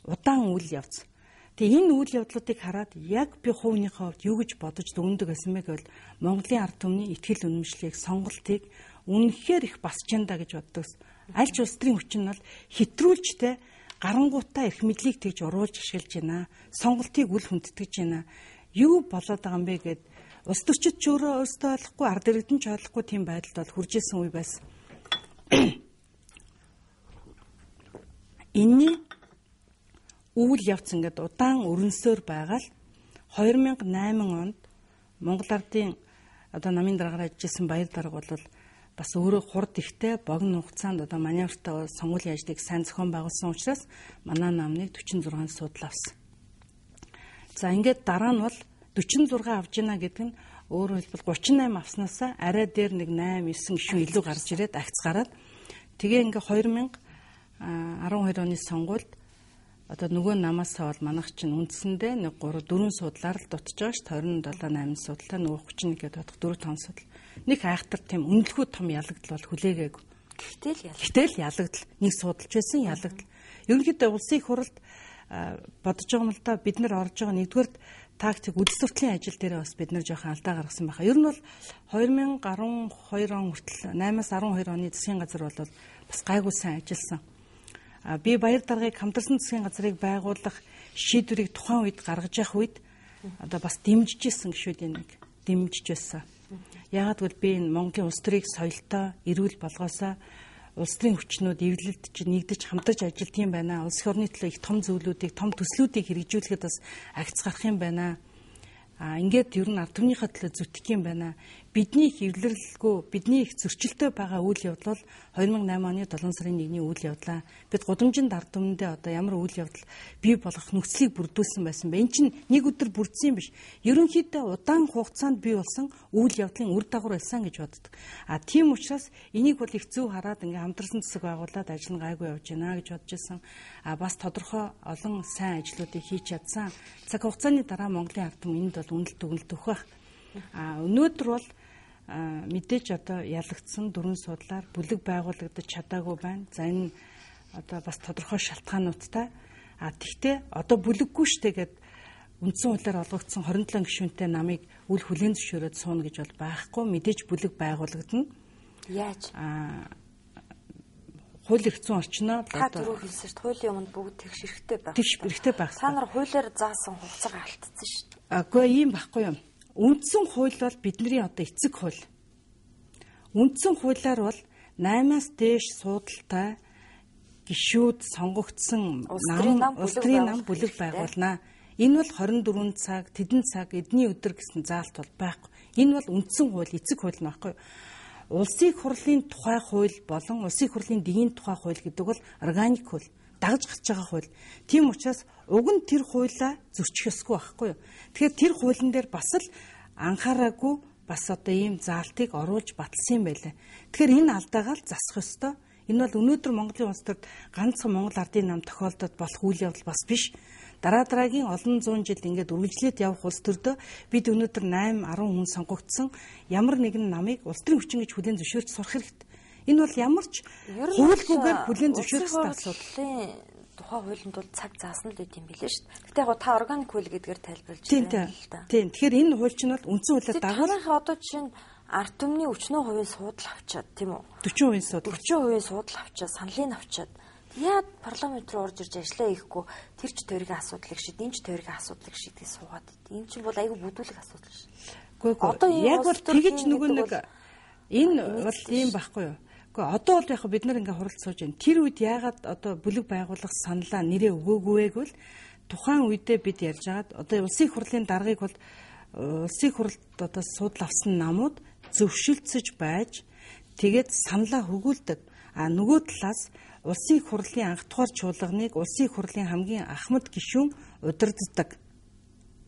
удаан үйл явц. Тэгээ энэ үйл явдлуудыг хараад яг би хувийнхаа хувьд юу гэж бодож дүгндэг байсан бэ гэвэл Монголын ард түмний итгэл үнэмшлийг, сонголтыг үнэхээр их басж янда гэж боддог. Аль ч улс төрийн хүчин нь бол хэтрүүлжтэй гарангуутаа эрх мэдлийг тэгж уруулж ашиглаж байна. Сонголтыг үл хүндэтгэж байна. Юу болоод байгаа юм бэ гэд улс төрчид ч өөрөөсөө ойлгохгүй, ард иргэдэн ч ойлгохгүй тийм байдалд бол хүрж исэн үе байсан. Энэний үйл явц ингээд удаан өрнөсөөр байгаа л 2008 онд Монгол Ардын одоо намын дараагаар ажилласан баяр дарга бол бас өөрөө хурд ихтэй богино хугацаанд одоо маневртай сонгуулийн ажлыг сайн зохион байгуулсан учраас манай намныг 46 судал авсан. За ингээд дараа нь бол 46 авж гинэ гэдэг нь өөрөөр хэлбэл 38 авснаасаа арай дээр нэг 8 9 гишүүн илүү гарч ирээд агц гараад тэгээ ингээ 2012 оны сонгуульд одоо нөгөө намаасаа бол манайх чинь үндсэндээ нэг 3 4 судлаар л дутж байгаа ш 27 8 судалтай нөгөө 31 гэдэг бодох 4 5 судал. Нэг айхтар тийм үнэлэхүй том ялагдал бол хүлээгээгүй. Гэтэл ялагдал нэг судалж байсан ялагдал. Ерөнхийдөө улсын их хурлд бодож байгаа юм л да бид нар орж байгаа нэгдүгээр тактик үдс сурталын ажил дээр бас бид нар жоохон алдаа гаргасан байхаа. Ер нь бол 2012 он хүртэл 8-аас 12 оны засгийн газар бол бас гайгүй сайн ажилласан. Би баяр даргыг хамтарсан засгийн газрыг байгуулах шийдвэрийг тухайн үед гаргаж явах үед одоо бас дэмжиж исэн гişүүдийн нэг дэмжиж байсан. Яагаад гэвэл би энэ Монголын улс төрийг соёлтой эрүүл болгосоо улс төрийн хүчнүүд эвлэлд нэгдэж хамтарч ажиллах юм байна. Улс орны төлөө их том зөвлүүдийг, том төслүүдийг хэрэгжүүлэхэд бас агц гарах юм байна. Ингээд ер нь ард түмнийхээ төлөө зүтгэх юм байна. Бидний их эвлэрлэлгүй, бидний их зөрчилтэй байгаа үйл явдал бол 2008 оны 7 сарын 1-ний үйл явдлаа. Бид гудамжинд ард түмэндээ одоо ямар үйл явдал бий болгох нөхцөлийг бүрдүүлсэн байсан бэ? Энд чинь нэг өдөр бүрдсэн юм биш. Ерөнхийдөө удаан хугацаанд бий болсон үйл явдлын үр дагавар байсан гэж боддог. Тийм учраас энийг бол их зөв хараад ингээ хамтарсан засаг байгуулад ажил нь гайгүй явж байна гэж бодож байсан. Бас тодорхой олон сайн ажлуудыг хийж чадсан. Цаг хугацааны дараа Монголын ард түмэн энд бол үнэлт өгөх байх. Өнөөдөр бол мэдээж одоо ялагдсан дөрвөн судлаар бүлэг байгуулагдаж чадаагүй байна. За энэ одоо бас тодорхой шалтгаануудтай. Тэгтээ одоо бүлэггүй штэ гэд үндсэн хуулиар олгогдсон 27 гишүүнтэй намыг үл хүлээн зөвшөөрөөд сууна гэж бол байхгүй. Мэдээж бүлэг байгуулагдана. Яаж? Хууль эрх зүйн орчноо та түрүү хэлсэн шүү дээ. Хуулийн өмнө бүгд тэгш хэрэгтэй байх. Тэгш хэрэгтэй байх. Та нар хуулиар заасан хугацаагаа алдсан шүү дээ. Үгүй ийм байхгүй юм. Үндсэн хууль бол бидний одоо эцэг хууль. Үндсэн хуулиар бол 8-аас дээш суудалтай гишүүд сонгогдсон улс төрийн нам бүлэг байгуулнаа. Энэ бол 24 цаг, тэдэн цаг, эдний өдөр гэсэн заалт бол байхгүй. Энэ бол үндсэн хууль, эцэг хууль нь байхгүй. Улсын хурлын тухай хууль болон улсын хурлын дэгийн тухай хууль гэдэг бол органик хууль, дагаж гарч байгаа хууль. Тийм учраас уг нь тэр хуулиа зөрчих ёсгүй байхгүй юу. Тэгэхээр тэр хуулийн дээр бас л анхаараагүй бас одоо ийм заалтыг оруулж баталсан юм байлаа. Тэгэхээр энэ алдаагаа л засах ёстой. Энэ бол өнөөдөр Монголын улс төрд ганцхан Монгол ардын нам тохиолдоод болох үйл явдал бас биш. Дараагийн олон зуун жил ингээд үргэлжлээд явах улс төрдөө бид өнөөдөр 8-10 хүн сонгогдсон ямар нэгэн намыг улс төрийн хүчин гэж хүлээн зөвшөөрч сурах хэрэгтэй. Энэ бол ямар ч хуулгүйгээр хүлээн зөвшөөрөх асуудал. Тухайн хуулинд бол цаг заасан л үт юм билээ шүү дээ. Гэтэ яг та органик хууль гэдгээр тайлбарлаж байна л да. Тийм. Тэгэхээр энэ хууль чинь бол үндсэн хуулиар дагуулсан одоо жишээ нь ард түмний өчнөө хувийн суудал авчаад тийм үү? 40% суудал авчаад, саналын авчаад яа парламент руу орж ирж ажиллаа хийхгүй тэр ч тойргийн асуудлыг шийд, энэ ч тойргийн асуудлыг шийдээ суугаад байд. Энэ чинь бол айгүй бүдүүлэг асуудал шүү. Одоо яг бол тэгэж нөгөө нэг энэ бол ийм байхгүй юу? Одоо бол яг бид нар ингээ хуралд сууж байна. Тэр үед яагаад одоо бүлэг байгуулах саналаа нэрээ өгөөгүй гэвэл тухайн үедээ бид ярьж байгаад одоо улсын хурлын даргыг бол улсын хурлд одоо судал авсан намууд зөвшөлдсөж байж тэгээд саналаа хөгүүлдэг. Нөгөө талаас улсын хурлын анх дугаар чуулганыг улсын хурлын хамгийн ахмад гишүүн удирддаг.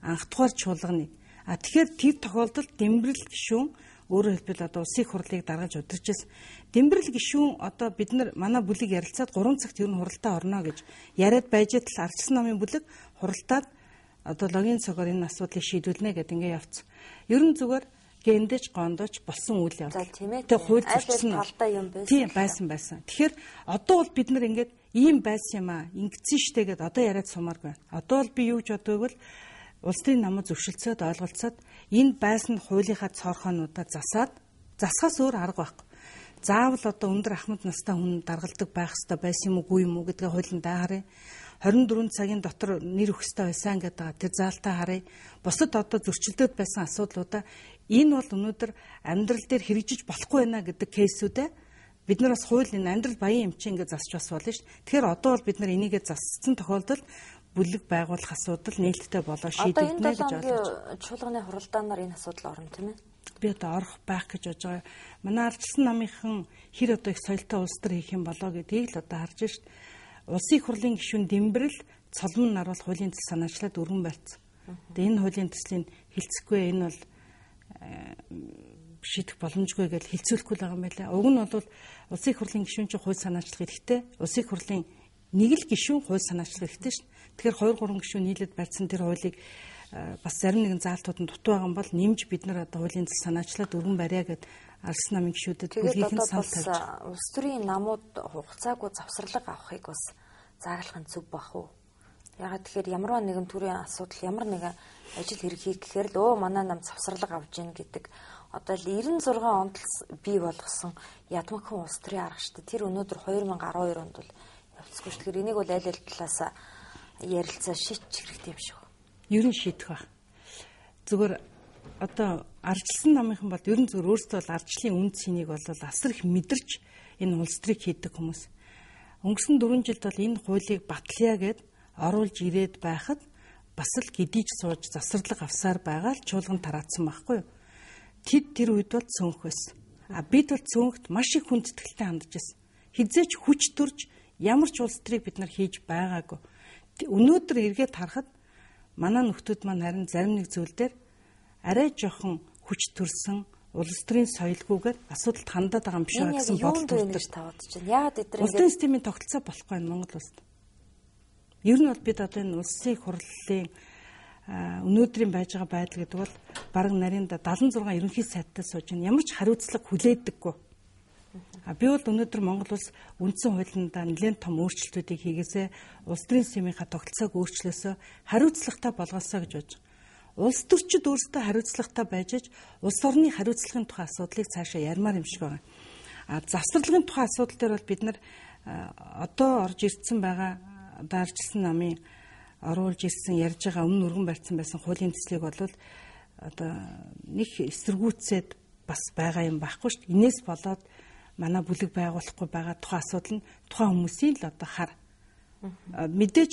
Анх дугаар чуулганыг. Тэгэхээр тэр тохиолдолд Дэмбэрэл гишүүн өөрөөр хэлбэл одоо улсын хурлыг даргаж удирч байсан. Дэмбэрэл гишүүн одоо бид нар манай бүлэг ярилцаад 3 цагт ер нь хуралдаа орно гэж яриад байж тал ардчилсан намын бүлэг хуралдаад одоо логин цогоор энэ асуудлыг шийдвүүлнэ гэдэг ингээ явцсан. Ер нь зүгээр гендэж гондож болсон үйл явдал. Тэгээ хууль зөрчсөн юм тийм байсан. Тэгэхээр одоо бол бид нар ингээд ийм байсан юм аа. Ингэсэн штэ гэдээ одоо яриад сумааргүй. Одоо бол би юу гэж боддог вэ? Улс төрийн намууд зөвшөлдсөд ойлголцоод энэ байсан хуулийнхаа цорхоонуудаа засахаас өөр арга байхгүй. Заавал одоо өндөр ахмад настай хүн даргалдаг байх ёстой байсан юм уу гэдгээ хуулийн даахаарай. 24 цагийн дотор нэр өгөх ёстой байсан гэдэг тэр заалтаа харъя. Бусад одоо зөрчилдөд байсан асуудлуудаа энэ бол өнөөдөр амьдрал дээр хэрэгжиж болохгүй байна гэдэг кейсүүдээ бид нар бас хуулийн амьдрал баян юм чинь ингээд засч бас болно шүү. Тэгэхээр одоо бол бид нар энийгээ засцсан тохиолдолд бүлэг байгуулах асуудал нээлттэй болоо шийдэгдэнэ гэж ойлгож байна. Чуулганы хуралдаанаар энэ асуудал орно тийм ээ. Би одоо орох байх гэж бодож байгаа. Манай ардчилсан намынхан хэр одоо их соёлтой улс төр хийх юм болоо гэдгийг л одоо харж шít. Улсын хурлын гишүүн Дэмбэрэл цолмон нар бол хуулийн төсөл санаачлаад өргөн барьсан. Тэгээ энэ хуулийн төслийг хилцэхгүй энэ бол шийдэх боломжгүй гэж хилцүүлэхгүй байгаа юм байна. Уг нь бол улсын хурлын гишүүн чинь хууль санаачлах хэрэгтэй. Улсын хурлын нэг л гишүүн хууль санаачлах хэрэгтэй шít. Тэгэхээр 2-3 гишүүн нийлээд барьсан тэр хуулийг бас зарим нэгэн заалтууд нь дутуу байгаа юм бол нэмж бид нар одоо хуулийн төсөл санаачлаад өргөн барья гэд ардчилсан намын гишүүдэд бүлгийн санал тавьж байгаа. Улс төрийн намууд хугацаагүй завсарлага авахыг бас зааглахын зөв бах уу? Ягаад тэгэхээр ямар нэгэн төрлийн асуудал ямар нэгэн ажил хэрэг хийх гэхээр л манай нам завсарлага авж гин гэдэг одоо л 96 онд бий болгосон ядмагхан улс төрийн арга шүү дээ. Тэр өнөөдөр 2012 онд бол явцгүй шүү. Тэгэхээр энийг бол аль аль талаас ярилцаа шийдчих хэрэгтэй юм шиг байна. Ер нь шийдэх баг. Зүгээр одоо ардчилсан намынхан бол ер нь зүгээр өөрсдөө бол ардчлалын үнд цэнийг бол асар их мэдэрч энэ улс төрийг хийдэг хүмүүс. Өнгөрсөн 4 жилд бол энэ хуулийг батлая гэд оруулж ирээд байхад бас л гидийж сууж засварлага авсаар байгаа л чуулган тараацсан байхгүй юу? Тэд тэр үед бол цөөнх байсан. Бид бол цөөнхт маш их хүндэтгэлтэй хандж байсан. Хизээч хүч төрж ямар ч улс төрийг бид нар хийж байгаагүй. Өнөөдөр эргээд харахад манай нөхдүүд маань харин зарим нэг зүйл дээр арай жоохон хүч төрсөн улс төрийн соёлгүйгээр асуудалд хандаад байгаа юм шиг гэсэн бодолтой гэж таваад чинь. Яагаад эдгээр улсын системийн тогтолцоо болохгүй нь Монгол улсад. Ер нь бол бид одоо энэ улсын хурлын өнөөдрийн байж байгаа байдал гэдэг бол бараг нарийнда 76 ерөнхий сайттай сууж ямар ч хариуцлага хүлээдэггүй. Би бол өнөөдөр Монгол улс үндсэн хуулиндаа нэлээд том өөрчлөлтүүдийг хийгээсээ улс төрийн системийнхаа тогтолцоог өөрчлөөсөө хариуцлагатай болгосоо гэж бодож. Улс төрчид өөрсдөө хариуцлагатай байж улс орны хариуцлагын тухай асуудлыг цаашаа ярмаар юм шиг байна. Завсарлагын тухай асуудал дээр бол бид нар одоо орж ирсэн байгаа даарчилсан намын оруулж ирсэн ярьж байгаа өмнө өргөн барьсан байсан хуулийн төслийг бол одоо нэг эсэргүүцээд бас байгаа юм байхгүй шүү дээ. Инээс болоод манай бүлэг байгуулахгүй байгаа тухайн асуудал нь тухайн хүмүүсийн л одоо хар. Мэдээж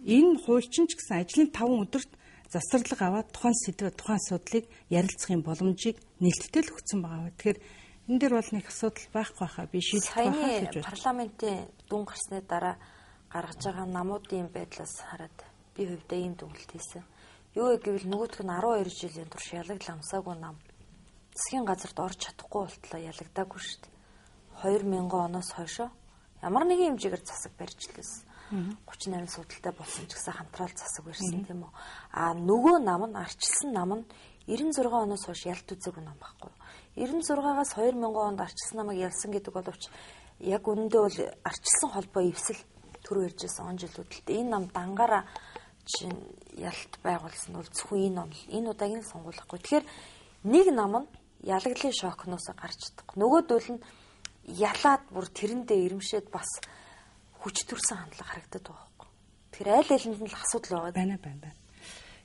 энэ хуульчин ч гэсэн ажлын 5 өдөрт засварлага аваад тухайн сэдвээ тухайн асуудлыг ярилцахын боломжийг нээлттэй л өгсөн байгаа. Тэгэхээр энэ дээр бол нэг асуудал байхгүй хаа би шийдэх байхаа гэж байна. Парламентын дүн гарсны дараа гаргаж байгаа намуудын байдлаас хараад би хувьдаа ийм дүгнэлт хийсэн. Юу гэвэл нөгөөх нь 12 жилийн турш ялагдал амсаагүй нам засгийн газарт орж чадахгүй болтлоо ялагдаагүй шүү дээ. 2000 оноос хойшоо ямар нэгэн хэмжээгээр засаг барьж лээс. 38 судалтай болсон ч гэсэн хамтраал засаг барьсан тийм үү. Нөгөө нам нь арчилсан нам нь 96 оноос хойш ялт үзээгүй нам байхгүй. 96-аас 2000 онд арчилсан намыг ялсан гэдэг боловч яг үнэндээ бол арчилсан холбоо эвсэл төр ярьжсэн он жилүүдэд энэ нам дангаараа чинь ялт байгуулсан бол зөвхөн энэ удаагийн сонгуулахгүй. Тэгэхээр нэг нам нь ялагдлын шокноос гарч чадахгүй. Нөгөөдөл нь ялаад бүр тэрэндээ ирэмшээд бас хүч төрсэн хандлага харагдаад байгаа байхгүй. Тэгэхээр аль алинд нь л асуудал байгаа. Байна.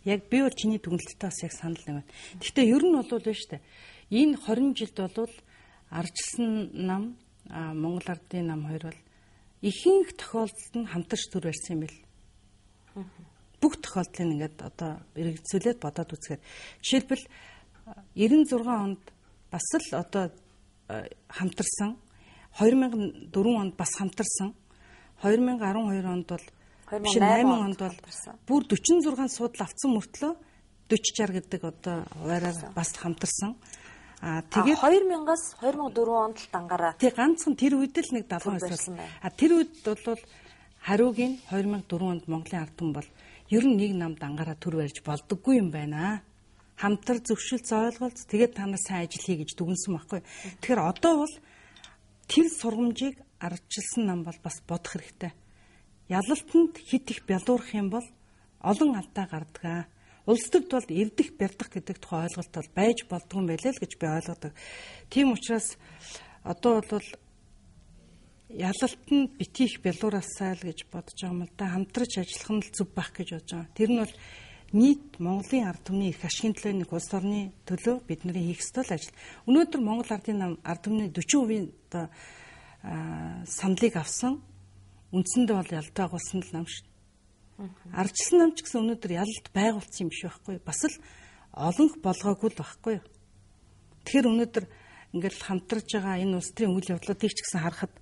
Яг би бол чиний дүгнэлттэй бас яг санал нэг байна. Гэхдээ ер нь бол биш үү? Энэ 20 жилд бол арчилсан нам Монгол Ардын нам хоёр бол ихэнх тохиолдолд нь хамтарч төр барьсан юм бэл. Бүх тохиолдлыг ингээд одоо эргэцүүлээд бодоод үзэхээр жишээлбэл 96 онд бас л одоо хамтарсан 2004 онд бас хамтарсан 2012 онд бол 2008 онд бол бүр 46 судал авсан мөртлөө 40-60 гэдэг одоо хуваараар бас хамтарсан. Тэгээд 2000-аас 2004 онд л дангаараа тий ганцхан тэр үед л нэг 70 байсан. Тэр үед бол хариугийн 2004 онд Монголын ард түмэн бол ер нь нэг нам дангаараа төр барьж болдоггүй юм байна. Хамтар зөвшөлт ойлголц тэгээд та нар сайн ажил хий гэж дүгнсэн байхгүй. Тэгэхээр одоо бол тэр сургамжийг арчилсан нам бол бас бодох хэрэгтэй. Ялалтанд хит их бялуурах юм бол олон алдаа гардаг. Улс төрд бол эвдэх бярдах гэдэг тухай ойлголт бол байж болдгүй юм байлаа л гэж би ойлгодог. Тийм учраас одоо бол ялалтанд бити их бялуураасаа л гэж бодож байгаа юм л да. Хамтарч ажиллах нь л зөв байх гэж бодож байгаа. Тэр нь бол нийт Монголын ард түмний эрх ашигын төлөө нэг улс орны төлөө бид нарын хийх ёстой л ажил. Өнөөдөр Монгол ардын нам ард түмний 40% одоо саналыг авсан. Үндсэндээ бол ялт байгуулсан л нам шүү. Ардчилсан нам ч гэсэн өнөөдөр ялалт байгуулсан юм биш байхгүй. Бас л олонх болгоогүй л байхгүй. Тэгэхээр өнөөдөр ингээд хамтарж байгаа энэ улс төрийн үйл явдлуудыг ч гэсэн харахад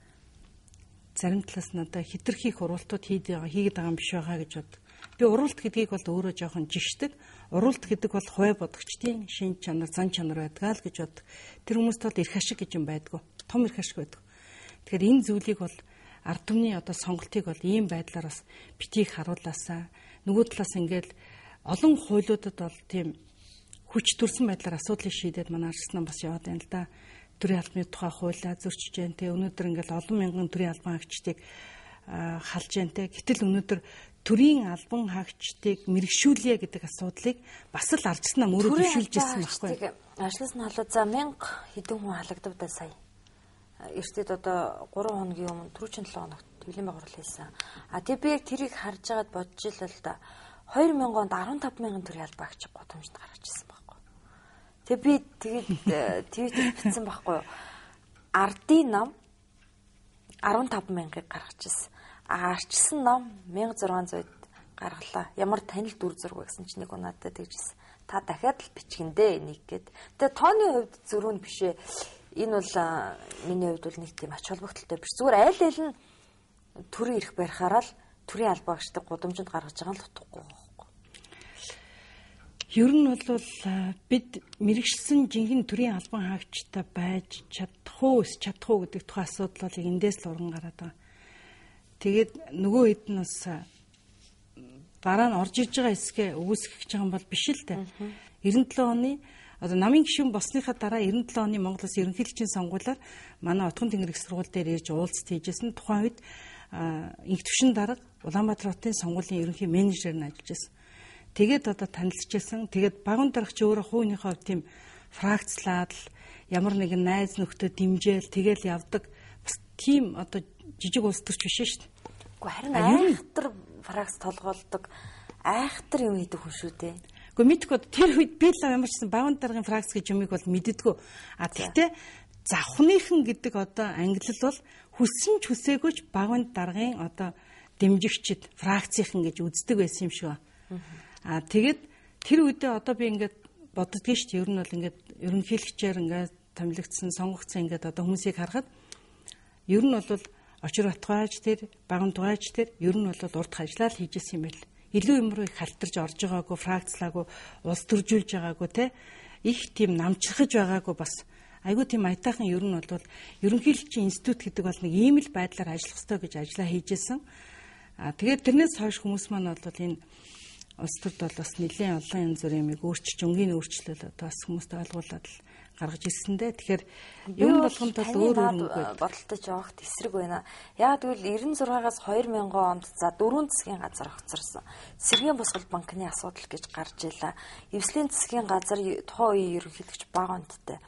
зарим талаас нь одоо хэтэрхий их уралдууд хийгээд байгаа юм биш байгаа гэж бод. Би уралт гэдгийг бол өөрөө жоохон жишдэг. Уралт гэдэг бол хувь бодогчдын шин чанар, зан чанар байдаг л гэж бод. Тэр хүмүүст бол эрх ашиг гэж юм байдгүй. Том эрх ашиг байдаг. Тэгэхээр энэ зүйлийг бол ард түмний одоо сонголтыг бол ийм байдлаар бас битгий харуулаасаа нөгөө талаас ингээд олон хуулиудад бол тийм хүч төрсэн байдлаар асуудлыг шийдээд манай арчсан бас яваад байна л да. Төрийн албаны тухай хуулиа зөрчиж जैन те өнөөдөр ингээд олон мянган төрийн албан хаагчдыг халж जैन те гэтэл өнөөдөр төрийн албан хаагчдыг мэрэгшүүлье гэдэг асуудлыг бас л арчсан нам өөрөө зөвшөөрж ирсэн байхгүй. Ажлаас нь халаад за 1000 хэдэн хүн халагдав да сая. Эртэд одоо 3 хоногийн өмнө түрүүчийн 7 хоногт Төвлийн баг хурал хийсэн. Тэг би яг тэрийг харж байгаад бодож ил л да. 2000 онд 15,000 төгрөгийн албаа авчих гудамжинд гаргаж ирсэн байхгүй. Тэг би тэгээд твиттер бичсэн байхгүй юу. Ардын ном 15,000-ыг гаргаж ирсэн. Арчсан ном 1600-д гаргалаа. Ямар танил дүр зураг гэсэн чинь нэг надад тэгжсэн. Та дахиад л бичгэндээ энийг гээд. Тэгээ тооны хувьд зөрүү нь бишээ. Энэ бол миний хувьд бол нэг тийм ач холбогдолтой биш. Зүгээр айл нь төрийн эрх барихаараа л төрийн албаа гişдэг гудамжинд гаргаж байгаа л утгагүй байхгүй. Ер нь бол бид мэрэгшсэн жинхэнэ төрийн албан хаагчтай байж чадах уу гэдэг тухай асуудал бол эндээс л уран гараад байгаа. Тэгээд нөгөө хэд нь бас дараа нь орж иж байгаа хэсгээ үүсгэх гэж байгаа юм бол биш л дээ. 97 оны одоо намын гишүүн болсныхаа дараа 97 оны Монгол Улсын ерөнхийлөгчийн сонгуулиар манай Отгон тэнгэр их сургууль дээр ирж уулзалт хийжсэн. Тухайн үед инх төвшин дарга Улаанбаатар хотын сонгуулийн ерөнхий менежер нь ажиллаж байсан. Тэгээд одоо танилцчихсан. Тэгээд багуун дарга чи өөрөө хувийнхоо тийм фракцлаад л ямар нэгэн найз нөхдөд дэмжээл тэгэл явдаг. Бас тийм одоо жижиг улс төрч биш шүү дээ. Харин айхтар фракц толгоолдог айхтар юм хийдэг хүн шүү дээ. Гэхдээ мэдгүй тэр үед би л ямар ч гэсэн багуун даргын фракц гэж юмыг бол мэддэггүй. Гэхдээ завхныхан гэдэг одоо ангилал бол хүссэн ч хүсээгүй ч багуун даргын одоо дэмжигчд фракцийнхан гэж үздэг байсан юм шиг ба. Тэгээд тэр үедээ одоо би ингээд боддгийн шүү дээ. Ер нь бол ингээд ерөнхийлөгчээр ингээд томилогдсон, сонгогдсон ингээд одоо хүмүүсийг харахад ер нь бол очир батгайч тэр, багуун тугайч тэр ер нь бол урд хажлал хийжсэн юм байл. Илүү юм руу их халтарж орж байгаагүй, фракцлаагүй, улс төржүүлж байгаагүй те их тийм намчрахж байгаагүй бас айгүй тийм аятайхан ер нь бол ерөнхийлөгчийн институт гэдэг бол нэг ийм л байдлаар ажиллах ёстой гэж ажиллаа хийжсэн. Тэгээд тэрнээс хойш хүмүүс маань бол энэ улс төрд бол бас нэлээд олон янз бүрийн юмыг өнгийн өөрчлөлт одоо бас хүмүүст ойлгуулад л гаргаж ирсэндээ тэгэхээр юм болгонд бол өөр бодолтой жоох эсрэг байна. Яг тэгвэл 96-аас 2000 онд за 4 засгийн газар огцорсон. Сэргийн босгол банкны асуудал гэж гарч илаа. Эвслийн засгийн газар тухайн үеийн ерөнхийлөгч Багонттай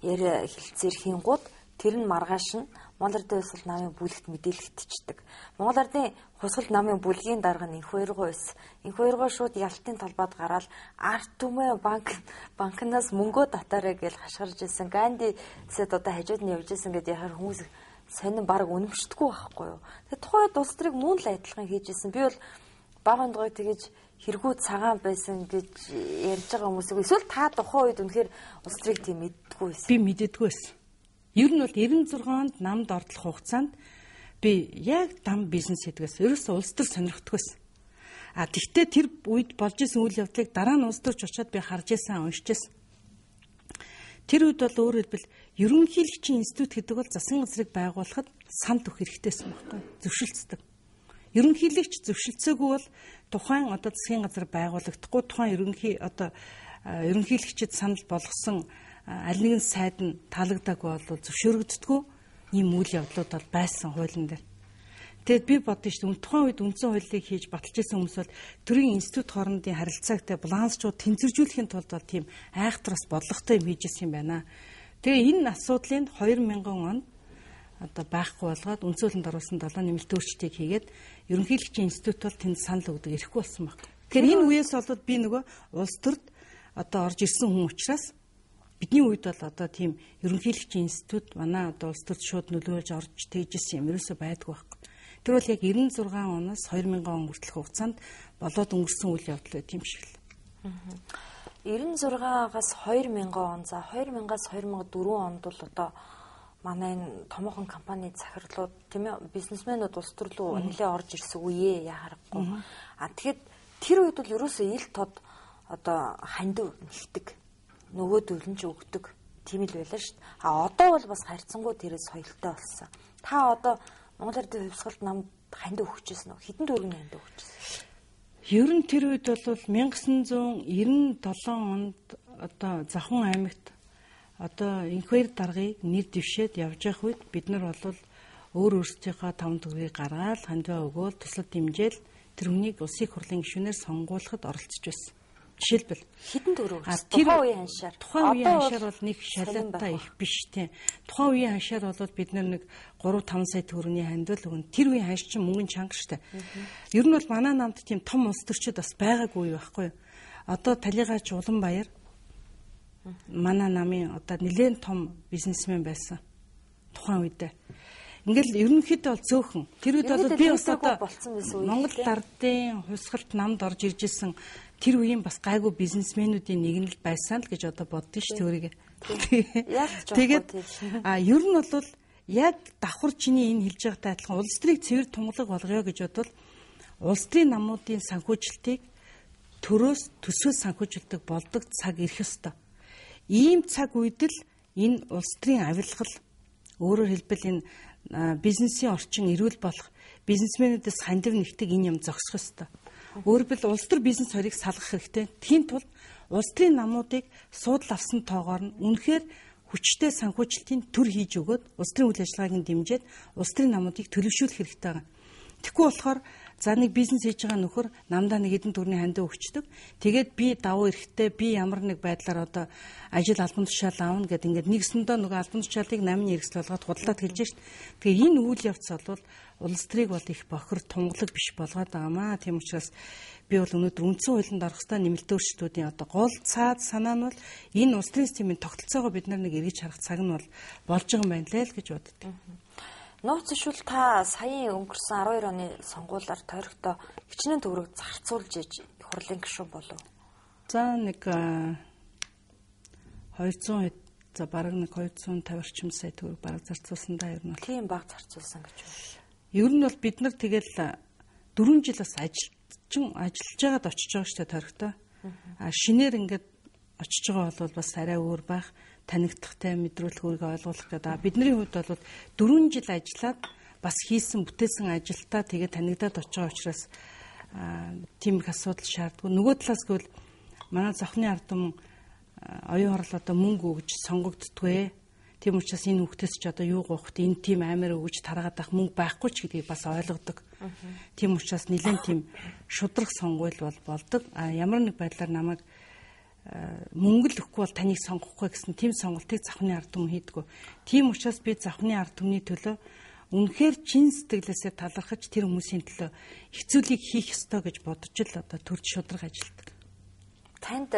яар хэлцээр хийнгууд тэр нь маргааш нь Монгол Ардын хувьсгал намын бүлэгт мэдээлэгдчихдэг. Монгол Ардын хувьсгал намын бүлгийн дарга нь энх хоёргоо байсан. Энх хоёргоо шууд Ялтын талбайд гараад арт түмэн банкнаас мөнгөө татаарэ гэж хашгирж ирсэн. Гандисэд одоо хажууд нь явж ирсэн гэдээ яхаар хүмүүс сонин баг үнэмшдэггүй байхгүй юу. Тэгээ тухайд улс төрийг мөн л адилхан хийж ирсэн. Би бол баг ондгой тэгэж хэрэггүй цагаан байсан гэж ярьж байгаа хүмүүсийг эсвэл та тухайн үед үнэхээр улс төрийг тийм мэддэггүй байсан. Би мэддэггүй байсан. Ер нь бол 96 онд намд ордлох хугацаанд би яг дам бизнес хийдгээс ерөөсөө улс төр сонирхдаггүй байсан. Тэгтээ тэр үед болж исэн үйл явдлыг дараа нь улс төрч очиод би харж исэн, уншиж исэн. Тэр үед бол өөрөөр хэлбэл ерөнхийлөгчийн институт гэдэг бол засгийн газрыг байгуулахад санд өгөх хэрэгтэйсэн байхгүй зөвшөлдсдөг. Ерөнхийлөгч зөвшөлдсөөгүй бол тухайн одоо засгийн газар байгуулагдахгүй тухайн ерөнхийлөгчд санал болгосон аль нэгэн сайд нь таалагдаагүй бол зөвшөөрөгддөггүй ийм үйл явдлууд бол байсан хуулийн дээр. Тэгэд би бодсон шүү дээ тухайн үед үндсэн хуулийг хийж баталж исэн хүмүүс бол төрийн институт хоорондын харилцаагтай балансчууд тэнцвэржүүлэхийн тулд бол тийм айхтраас бодлоготой юм хийж исэн юм байна. Тэгээ энэ асуудлыг 2000 онд одоо байхгүй болгоод үндсэн хуулинд оруулсан 7 нэмэлт өөрчлөлтийг хийгээд ерөнхийлөгчийн институт бол тэнд санал өгдөг ирэхгүй болсон баг. Тэгэхээр энэ үеэс болоод би нөгөө улс төрд одоо орж ирсэн хүн учраас бидний үед бол одоо тийм ерөнхийлөгчийн институт манай одоо улс төрд шууд нөлөөлж орж тэгжсэн юм ерөөсөй байдгүй байхгүй. Тэр бол яг 96 оноос 2000 он хүртэлх хугацаанд болоод өнгөрсөн үйл явдал байт юм шиг л. 96-аас 2000 он за 2000-аас 2004 онд бол одоо манай энэ томоохон компани захирлууд тийм ээ бизнесмэнүүд улс төр рүү нэлээд орж ирсэн үе яа харахгүй. Тэгэхэд тэр үед бол ерөөсөө ил тод одоо хандив нэлдэг. Нөгөөдөл нь ч өгдөг. Тийм л байлаа шүү дээ. Одоо бол бас харьцангуй тэрээс соёлтой болсон. Та одоо Монгол Ардын хувьсгалд намд хандив өгчээсэн үү? Хэдэн төгрөгийн хандив өгчээсэн? Ер нь тэр үед бол 1997 онд одоо Завхан аймагт одоо инхвер даргыг нэр дэвшээд явж явах үед бид нар бол өөр өөрсдийнхөө 5 төгрөгийг гаргаад хандиваа өгөөл туслад дэмжээл тэр хүнийг улсын хурлын гишүүнээр сонгуулахад оролцож байсан. Жишээлбэл хэдэн төгрөг өгсөн. Тухайн үеийн ханшаар бол нэг шалгалтаа их биш тийм. Тухайн үеийн ханшаар бол бид нэг 3-5 сая төгрөгийн хандвал өгнө. Тэр үеийн ханш чинь мөнгөний чанга штэ. Ер нь бол манай намд тийм том улс төрчид бас байгаагүй байхгүй юу? Одоо Талигаач Уланбаяр манай намын одоо нэлээд том бизнесмен байсан. Тухайн үедээ. Ингээл ерөнхийдөө бол зөөхөн. Тэр үед бол би бас одоо Монгол ардын хувьсгалт намд орж ирж исэн тэр үеийн бас гайгүй бизнесмэнүүдийн нэг нь л байсан л гэж одоо боддоо ш төрөйг. Тэгээд ер нь бол яг давхар чиний энэ хэлж байгаатай адилхан улс төрийг цэвэр тунгалаг болгоё гэж бодвол улс төрийн намуудын санхүүжилтийг төрөөс төсөөл санхүүжилдэг болдог цаг ирэх ёстой. Ийм цаг үед л энэ улс төрийн авилгал өөрөөр хэлбэл энэ бизнесийн орчин эрүүл болох бизнесмэнүүдээс хандив нэгтэг энэ юм зогсох ёстой. Өөрөөр хэлбэл улс төр бизнес хоёрыг салгах хэрэгтэй. Тийм тул улс төрийн намуудыг суудл авсан тоогоор нь үнэхээр хүчтэй санхүүжилтийн төр хийж өгөөд улс төрийн үйл ажиллагааг нь дэмжиж улс төрийн намуудыг төлөвшүүлэх хэрэгтэй байна. Тэгэхгүй болохоор за нэг бизнес хийж байгаа нөхөр намдаа нэг хэдэн төгрөгийн хандив өгчдөг. Тэгээд би давуу эрэхтэй би ямар нэг байдлаар одоо ажил албан тушаал аавна гэдэг ингээд нэгсэндээ нөгөө албан тушаалыг 8-ны хэрэгсэл болгоод худалдаад хэлж шít. Тэгээ энэ үйл явц бол улс төрийг бол их бохир тунгалаг биш болгоод байгаамаа. Тийм учраас би бол өнөөдөр үндсэн хуулинд орох ёстой нэмэлт өөрчлөлтүүдийн одоо гол цаад санаа нь бол энэ улс төрийн системийн тогтолцоогоо бид нар нэг эргэж харах цаг нь бол болж байгаа юм байна лээ л гэж боддог. Нууц ишүүл та саяын өнгөрсөн 12 оны сонгуулиар тойрогтой хичнээн төгрөг зарцуулж иж хурлын гишүүн болов. За нэг 200 за бараг нэг 250 орчим сая төгрөг бараг зарцуулсан да ер нь. Тийм баг зарцуулсан гэж байна. Ер нь бол бид нар тэгэл 4 жил бас ажиллаж байгаад очиж байгаа шүү дээ тойрогтой. Шинээр ингээд очиж байгаа бол бас арай өөр байх. Танигдахтай мэдрүүлэх үүргээ ойлгуулах гэдэг. Бидний хувьд бол 4 жил ажиллаад бас хийсэн бүтээсэн ажилтаа тэгээд танигдаад очиж байгаа учраас тийм их асуудал шаардгүй. Нөгөө талаас гэвэл манай зохны ардам оюун хорол одоо мөнгө өгж сонгогддгүй. Тийм учраас энэ хүүхдээс ч одоо юу гоохт энэ тийм амар өгж тараагаад байх мөнгө байхгүй ч гэдгийг бас ойлгодог. Тийм учраас нэлээд тийм шудрах сонгуул болдог. Ямар нэг байдлаар намайг мөнгө л өгөхгүй бол таныг сонгохгүй гэсэн тийм сонголтыг завхны ард түмэн хийдгүү. Тийм учраас би завхны ард түмний төлөө үнэхээр чин сэтгэлээсээ талархаж тэр хүмүүсийн төлөө их зүйлийг хийх ёстой гэж бодож л одоо төрж шудраг ажилтдаг. Танд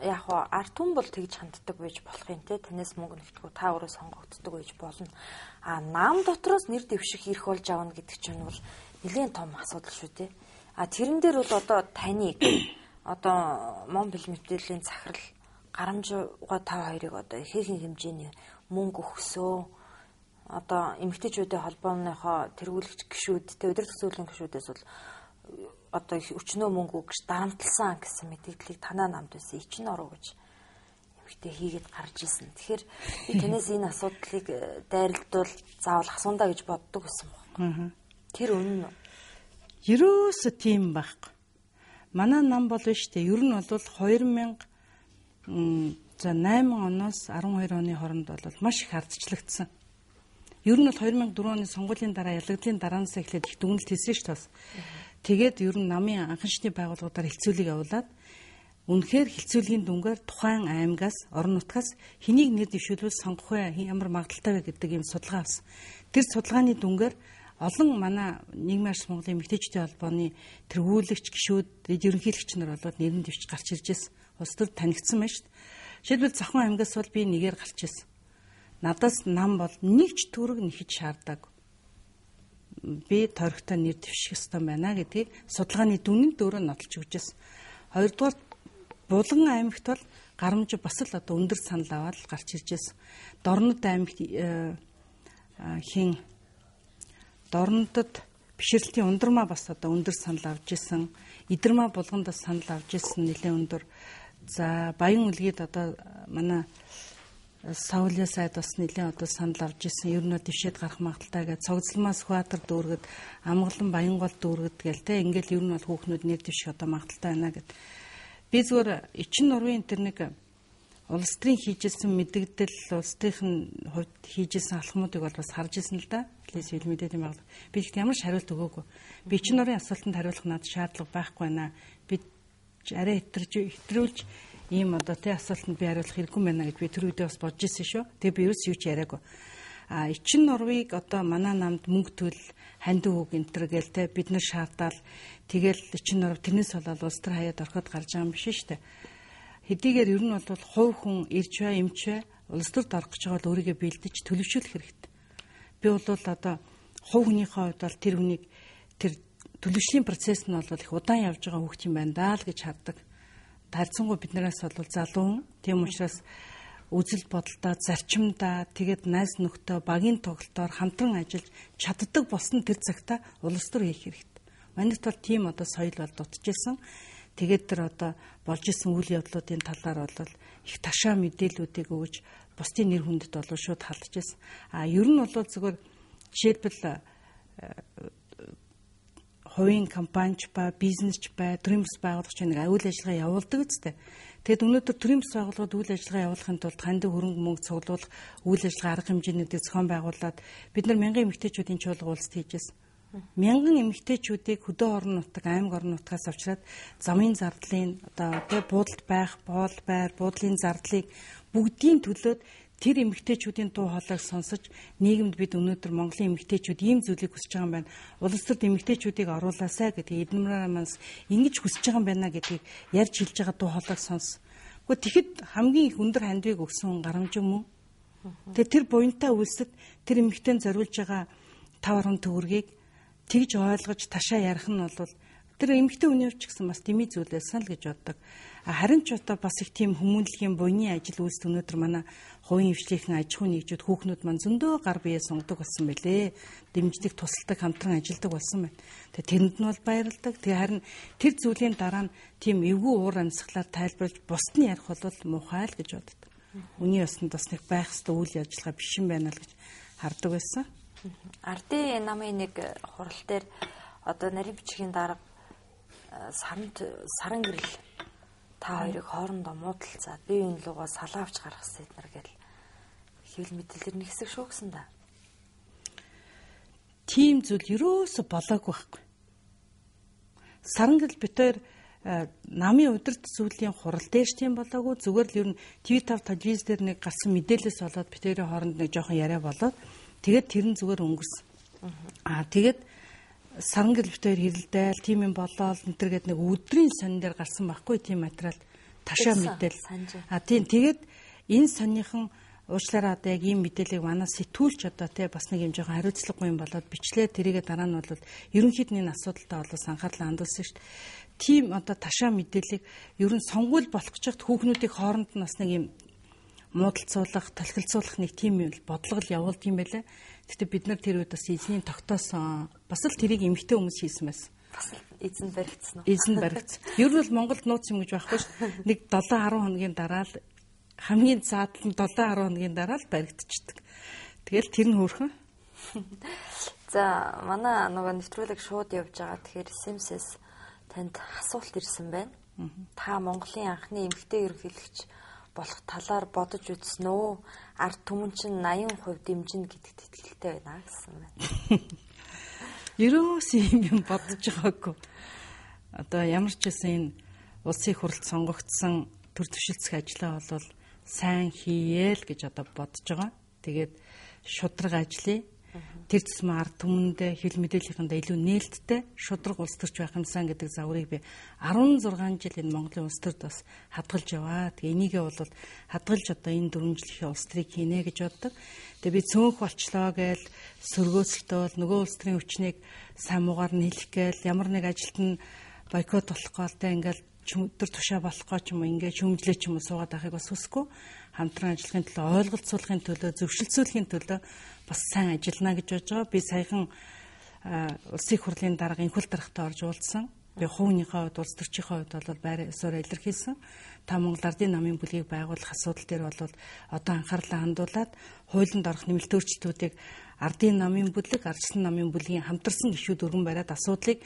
яг хоо ард түмэн бол тэгж ханддаг байж болох юм те. Танаас мөнгө нэгтгүү та өөрөө сонгогддог байж болно. Нам дотроос нэр дэвших эрх болж авна гэдэг чинь бол нэлээд том асуудал шүү те. Тэрэн дээр бол одоо таныг одоо Монгол мэдээллийн захирал гарамжгаа та хоёрыг одоо их хэмжээний мөнгө өгсөө одоо эмэгтэйчүүдийн холбооныхоо тэргүүлэгч гишүүдтэй өдөр төсвөлийн гишүүдээс бол одоо их өчнөө мөнгө өгч дарамтлсан гэсэн мэдээллийг танаа намд байсан ичин ороо гэж эмэгтэй хийгээд гарч ирсэн. Тэгэхээр би танаас энэ асуудлыг дайралтуул заавал асуундаа гэж боддог байсан байна. Тэр үнэн үү? Ерөөсө тийм байхгүй. Манай нам бол биш үү? Ер нь бол 8 оноос 12 оны хооронд бол маш их ардчлагдсан. Ер нь бол 2004 оны сонгуулийн дараа ялгдлын дараанаас эхлээд их дүгнэлт хийсэн шүү дээ. Тэгээд ер нь намын анхны байгууллагуудаар хилцүүлэг явуулаад үнэхээр хилцүүлгийн дүнгээр тухайн аймгаас, орон нутгаас хэнийг нэр дэвшүүлвэл сонгох вэ? Ямар магадaltaй вэ гэдэг юм судалгаа авсан. Тэр судалгааны дүнгээр олон манай нийгмийн арс Монголын эмэгтэйчдийн холбооны тэргүүлэгч гишүүд ерөнхийлөгч нар болоод нэрэн дэвч гарч ирж байсан. Улс төр танигдсан байна шүү дээ. Жишээлбэл Завхан аймгаас бол би нэгээр гарч ирсэн. Надаас нам бол нэг ч төгрөг нэхэж шаардаагүй. Би тойрогтой нэр дэвших ёстой байна гэдгийг судалгааны дүнэнд өөрөө нотолж өгч байсан. Хоёрдугаар Булган аймагт бол гарамж бас л одоо өндөр санал аваад гарч ирж байсан. Дорнод аймагт Дорнодод бишрэлтийн ундрмаа бас одоо өндөр санал авч исэн. Идэрмаа Булгандас санал авч исэн нэлээд өндөр. За Баян үлгийд одоо манай Саулын сайд бас нэлээд одоо санал авч исэн. Ер нь дэвшээд гарах магадaltaй гэж цогцлмаас Хүатар дүүргэд Амгалан Баянгол дүүргэд гээл те ингээл ер нь бол хүүхнүүд нэр дэвших одоо магадaltaй байна гэд. Би зүгээр эчин нурвын тэр нэг улс төрийн хийжсэн мэдэгдэл улс төрийн хувьд хийжсэн алхмуудыг бол бас харж ирсэн л да. Телевизэл мэдээллийн байгууллага. Би ихт ямар ч хариулт өгөөгүй. Би эчин нурын асуултанд хариулах надад шаардлага байхгүй байна. Би арай хэтрүүлж ийм одоо тий асуултанд би хариулах хэрэггүй байна гэж би тэр үедээ бас бодож ирсэн шүү. Тэгээ би ерөөс юу ч яриаггүй. Эчин нурвыг одоо манай намд мөнгө төл хандив үг энтер гээл те бид нар шаардаад тэгэл эчин нурв тэрнээс болоод улс төр хаяад ороход гарч байгаа юм биш шүү дээ. Хэдийгээр ер нь бол хувь хүн ирж бай эмч бай улс төрд орох гэж байгаа бол өөрийгөө бэлдэж төлөвшүүлэх хэрэгтэй. Би бол одоо хувь хүнийхээ хувьд бол тэр хүнийг тэр төлөвшлийн процесс нь бол их удаан явж байгаа хүүхд юм байна даа л гэж харддаг. Харьцангуй биднээс бол залуу хүн. Тийм учраас үзэл бодолтой, зарчимдаа тэгээд найз нөхдөд багийн тоглолтоор хамтран ажиллаж чаддаг болсон тэр цагта улс төр хийх хэрэгтэй. Манайд бол тийм одоо соёл бол дутчихсан. Тэгээд тэр одоо болж исэн үйл явдлуудын талаар бол их ташаа мэдээллүүдийг өгж бусдын нэр хүндэд бол шууд халдж ирсэн. Ер нь бол зөвхөн жишээлбэл хувийн компанич ба бизнесч ба төрийн бас байгуулагч нэг үйл ажиллагаа явуулдаг үстэй. Тэгэд өнөөдөр төрийн бас байгууллагууд үйл ажиллагаа явуулахын тулд хандив хөрөнгө мөнгө цуглуулах үйл ажиллагаа арга хэмжээнүүдийг зохион байгуулад бид нар мянган эмэгтэйчүүдийн чуулга уулзалт хийжсэн. Мянган эмэгтэйчүүдийг хөдөө орон нутаг, аймаг орон нутгаас авчираад замын зардлын одоо буудалд байх, боол байр, буудлын зардлыг бүгдийн төлөөд тэр эмэгтэйчүүдийн дуу хоолойг сонсож нийгэмд бид өнөөдөр Монголын эмэгтэйчүүд ийм зүйлийг хүсэж байгаа юм байна. Улс төрд эмэгтэйчүүдийг оруулаасай гэдэг эднэмрээс ингэж хүсэж байгаа юм байна гэдгийг ярьж хэлж байгаа дуу хоолойг сонс. Гэхдээ тэгэхэд хамгийн их өндөр хандвыг өгсөн гарамжин мөн. Тэгээ тэр буянтай үйлсэд тэр эмэгтэйн зориулж байгаа 5 төгрөгийг тэгж ойлгож ташаа ярих нь бол тэр эмэгтэй хүний хувьд ч гэсэн бас дэмий зүйлээсэн л гэж боддог. Харин ч одоо бас их тийм хүмүүнлэгийн буйны ажил үйлс өнөөдөр манай хувийн хвшлийнхэн аж ахуйн нэгжүүд хүүхнүүд маань зөндөө гар биеэ сунгдаг болсон байлээ. Дэмждэг, тусалдаг, хамтран ажилладаг болсон байна. Тэгээ тэрэнд нь бол баярлдаг. Тэгээ харин тэр зүйлийн дараа нь тийм эвгүй уур амьсгалаар тайлбарлаж бусд нь ярих бол муухай л гэж боддог. Үний ёсонд бас нэг байх ёстой үйл ажиллагаа биш юм байна л гэж хардаг байсан. Ардын намын нэг хурал дээр одоо нарийн бичгийн дарга саран гэрэл та хоёрыг хоорондоо муудалцаад бие биеийн лугаа салаа авч гаргасан эднэр гэл хэвлэл мэдээлэлэр нэг хэсэг шүү гэсэн да. Тийм зүйл ерөөсө болоогүй байхгүй. Саран гэрэл битээр намын удирд зүйлийн хурал дээр ч тийм болоогүй зүгээр л ер нь TV5 телевиз дээр нэг гарсан мэдээлэлээс болоод битээрийн хооронд нэг жоохон яриа болоод тэгээд тэр нь зүгээр өнгөрсөн. Тэгээд саран гэрэл битээр хэрэлдээл тийм юм болоод энэ гээд нэг өдрийн сонин дээр гарсан байхгүй тийм материал ташаа мэдээлэл. Тийм тэгээд энэ сонныхан уучлаарай одоо яг ийм мэдээллийг манай сэтгүүлч одоо тий бас нэг юм жоохон хариуцлагагүй юм болоод бичлээ тэрийгээ дараа нь бол ерөнхийд нь энэ асуудалтай болоос анхаарлаа хандуулсан шүү дээ. Тийм одоо ташаа мэдээллийг ер нь сонгуул болох гэж хад хүүхнүүдийн хооронд нь бас нэг юм муудалцуулах, талхилцуулах нэг тийм бодлого явуулд юм байлаа. Гэхдээ бид нар тэр үед бас эзний тогтоосон бас л тэрийг эмгтэй хүмүүс хийсэн байсан. Бас л эзэн баригдсан уу? Эзэн баригдсан. Ер нь бол Монголд нууц юм гэж байхгүй шүү. Нэг 7-10 хоногийн дараа л хамгийн заадал нь 7-10 хоногийн дараа л баригдчихдаг. Тэгэл тэр нь хөөрхөн. За манай нөгөө нэвтрүүлэг шууд явж байгаа. Тэгэхээр Сэмсэс танд асуулт ирсэн байна. Та Монголын анхны эмгтэй ерөнхийлөгч болох талаар бодож үзсэн үү? Ард түмэн чинь 80% дэмжинэ гэдэгт итгэлтэй байна гэсэн байна. Ерөөс юм бодож байгаагүй. Одоо ямар ч байсан энэ улсын хурлд сонгогдсон төр түшилцэх ажлаа бол сайн хийгээл гэж одоо бодож байгаа. Тэгээд шудраг ажиллая. Тэр тусмаа ард түмэндээ хил мэдээллийнхэндээ илүү нээлттэй шудраг улс төрч байх юмсан гэдэг загварыг би 16 жил энэ Монголын улс төрд бас хадгалж яваа. Тэгээ энийгээ бол хадгалж одоо энэ 4 жилийн улс төрийг хийнэ гэж боддог. Тэгээ би цөөнх болчлоо гээл сөргөөсөлтөө бол нөгөө улс төрийн хүчнийг сайн муугаар нь хэлэх гээл ямар нэг ажилд нь бойкот болох гоолтай ингээл чөмдөр тушаа болохгүй ч юм уу ингээд шөмжлээ ч юм уу суугаад байхыг бас хүсэхгүй. Хамтран ажиллахын төлөө ойлголцуулахын төлөө зөвшөлтсөөлөхын төлөө бас сайн ажиллана гэж бодож байгаа. Би саяхан улсын хурлын дарга инхүүл даргатай орж уулзсан. Би хувийнхаа хувьд улс төрчийнхээ хувьд бол байр ёсоор илэрхийлсэн. Та Монгол Ардын намын бүлгийг байгуулах асуудал дээр бол одоо анхаарлаа хандуулад хуулинд орох нэмэлт өөрчлөлтүүдийг Ардын намын бүлэг, Ардчилсан намын бүлгийн хамтарсан гишүүд өргөн бариад асуудлыг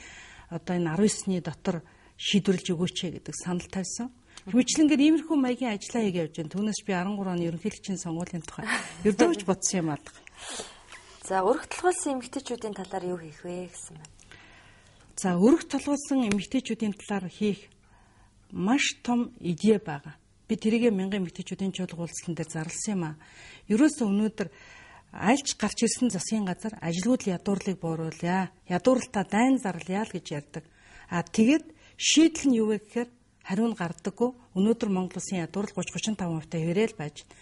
одоо энэ 19-ний дотор шийдвэрлэж өгөөч гэдэг санал тавьсан. Хэмжлэнгээр иймэрхүү маягийн ажиллаа хийгээ явж байна. Түүнээс би 13 оны ерөнхийлөгчийн сонгуулийн тухай ердөөж бодсон юм алга. За өргөх толгойлсон эмэгтэйчүүдийн талаар юу хийх вэ гэсэн байна. За өргөх толгойлсон эмэгтэйчүүдийн талаар хийх маш том идея байгаа. Би тэрийг мянган эмэгтэйчүүдийн чуулга уулзалтан дээр зарласан юм аа. Ерөөсөө өнөөдөр альч гарч ирсэн засгийн газар ажилгүйдэл ядуурлыг бууруулъя. Ядууралтаа дайн зарлая л гэж ярьдаг. Тэгээд шийдэл нь юу вэ гэхээр хариу нь гардаггүй. Өнөөдөр Монгол Улсын ядуурл 30-35% хэврээл байж байна.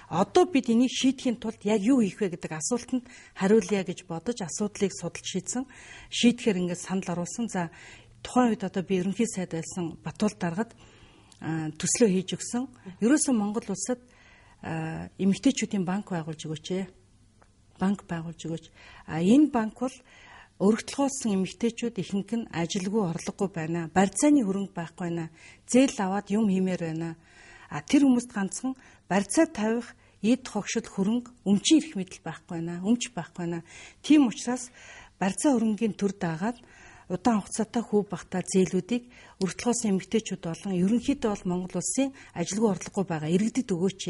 Одоо бид энийг шийдэхийн тулд яг юу хийх вэ гэдэг асуултанд хариулъя гэж бодож асуудлыг судалж шийдсэн. Шийдэхээр ингээд санал оруулсан. За тухайн үед одоо би ерөнхий сайд байсан Батуул даргад төслөө хийж өгсөн. Ерөөсөн Монгол улсад эмэгтэйчүүдийн банк байгуулж өгөөч. Банк байгуулж өгөөч. Энэ банк бол өргөтлгоолсон эмэгтэйчүүд ихэнх нь ажилгүй орлогогүй байна. Барьцааны хөрөнгө байхгүй байна. Зээл аваад юм хиймээр байна. Тэр хүмүүст ганцхан барьцаа тавих эд хогшил хөрөнгө өмчийн эрх мэдэл байхгүй байна. Өмч байхгүй байна. Тийм учраас барьцаа хөрөнгийн төр дагаад удаан хугацаатай хүү багтаа зээлүүдийг өргөтлгоолсон эмэгтэйчүүд болон ерөнхийдөө бол Монгол улсын ажилгүй орлогогүй байгаа иргэдэд өгөөч.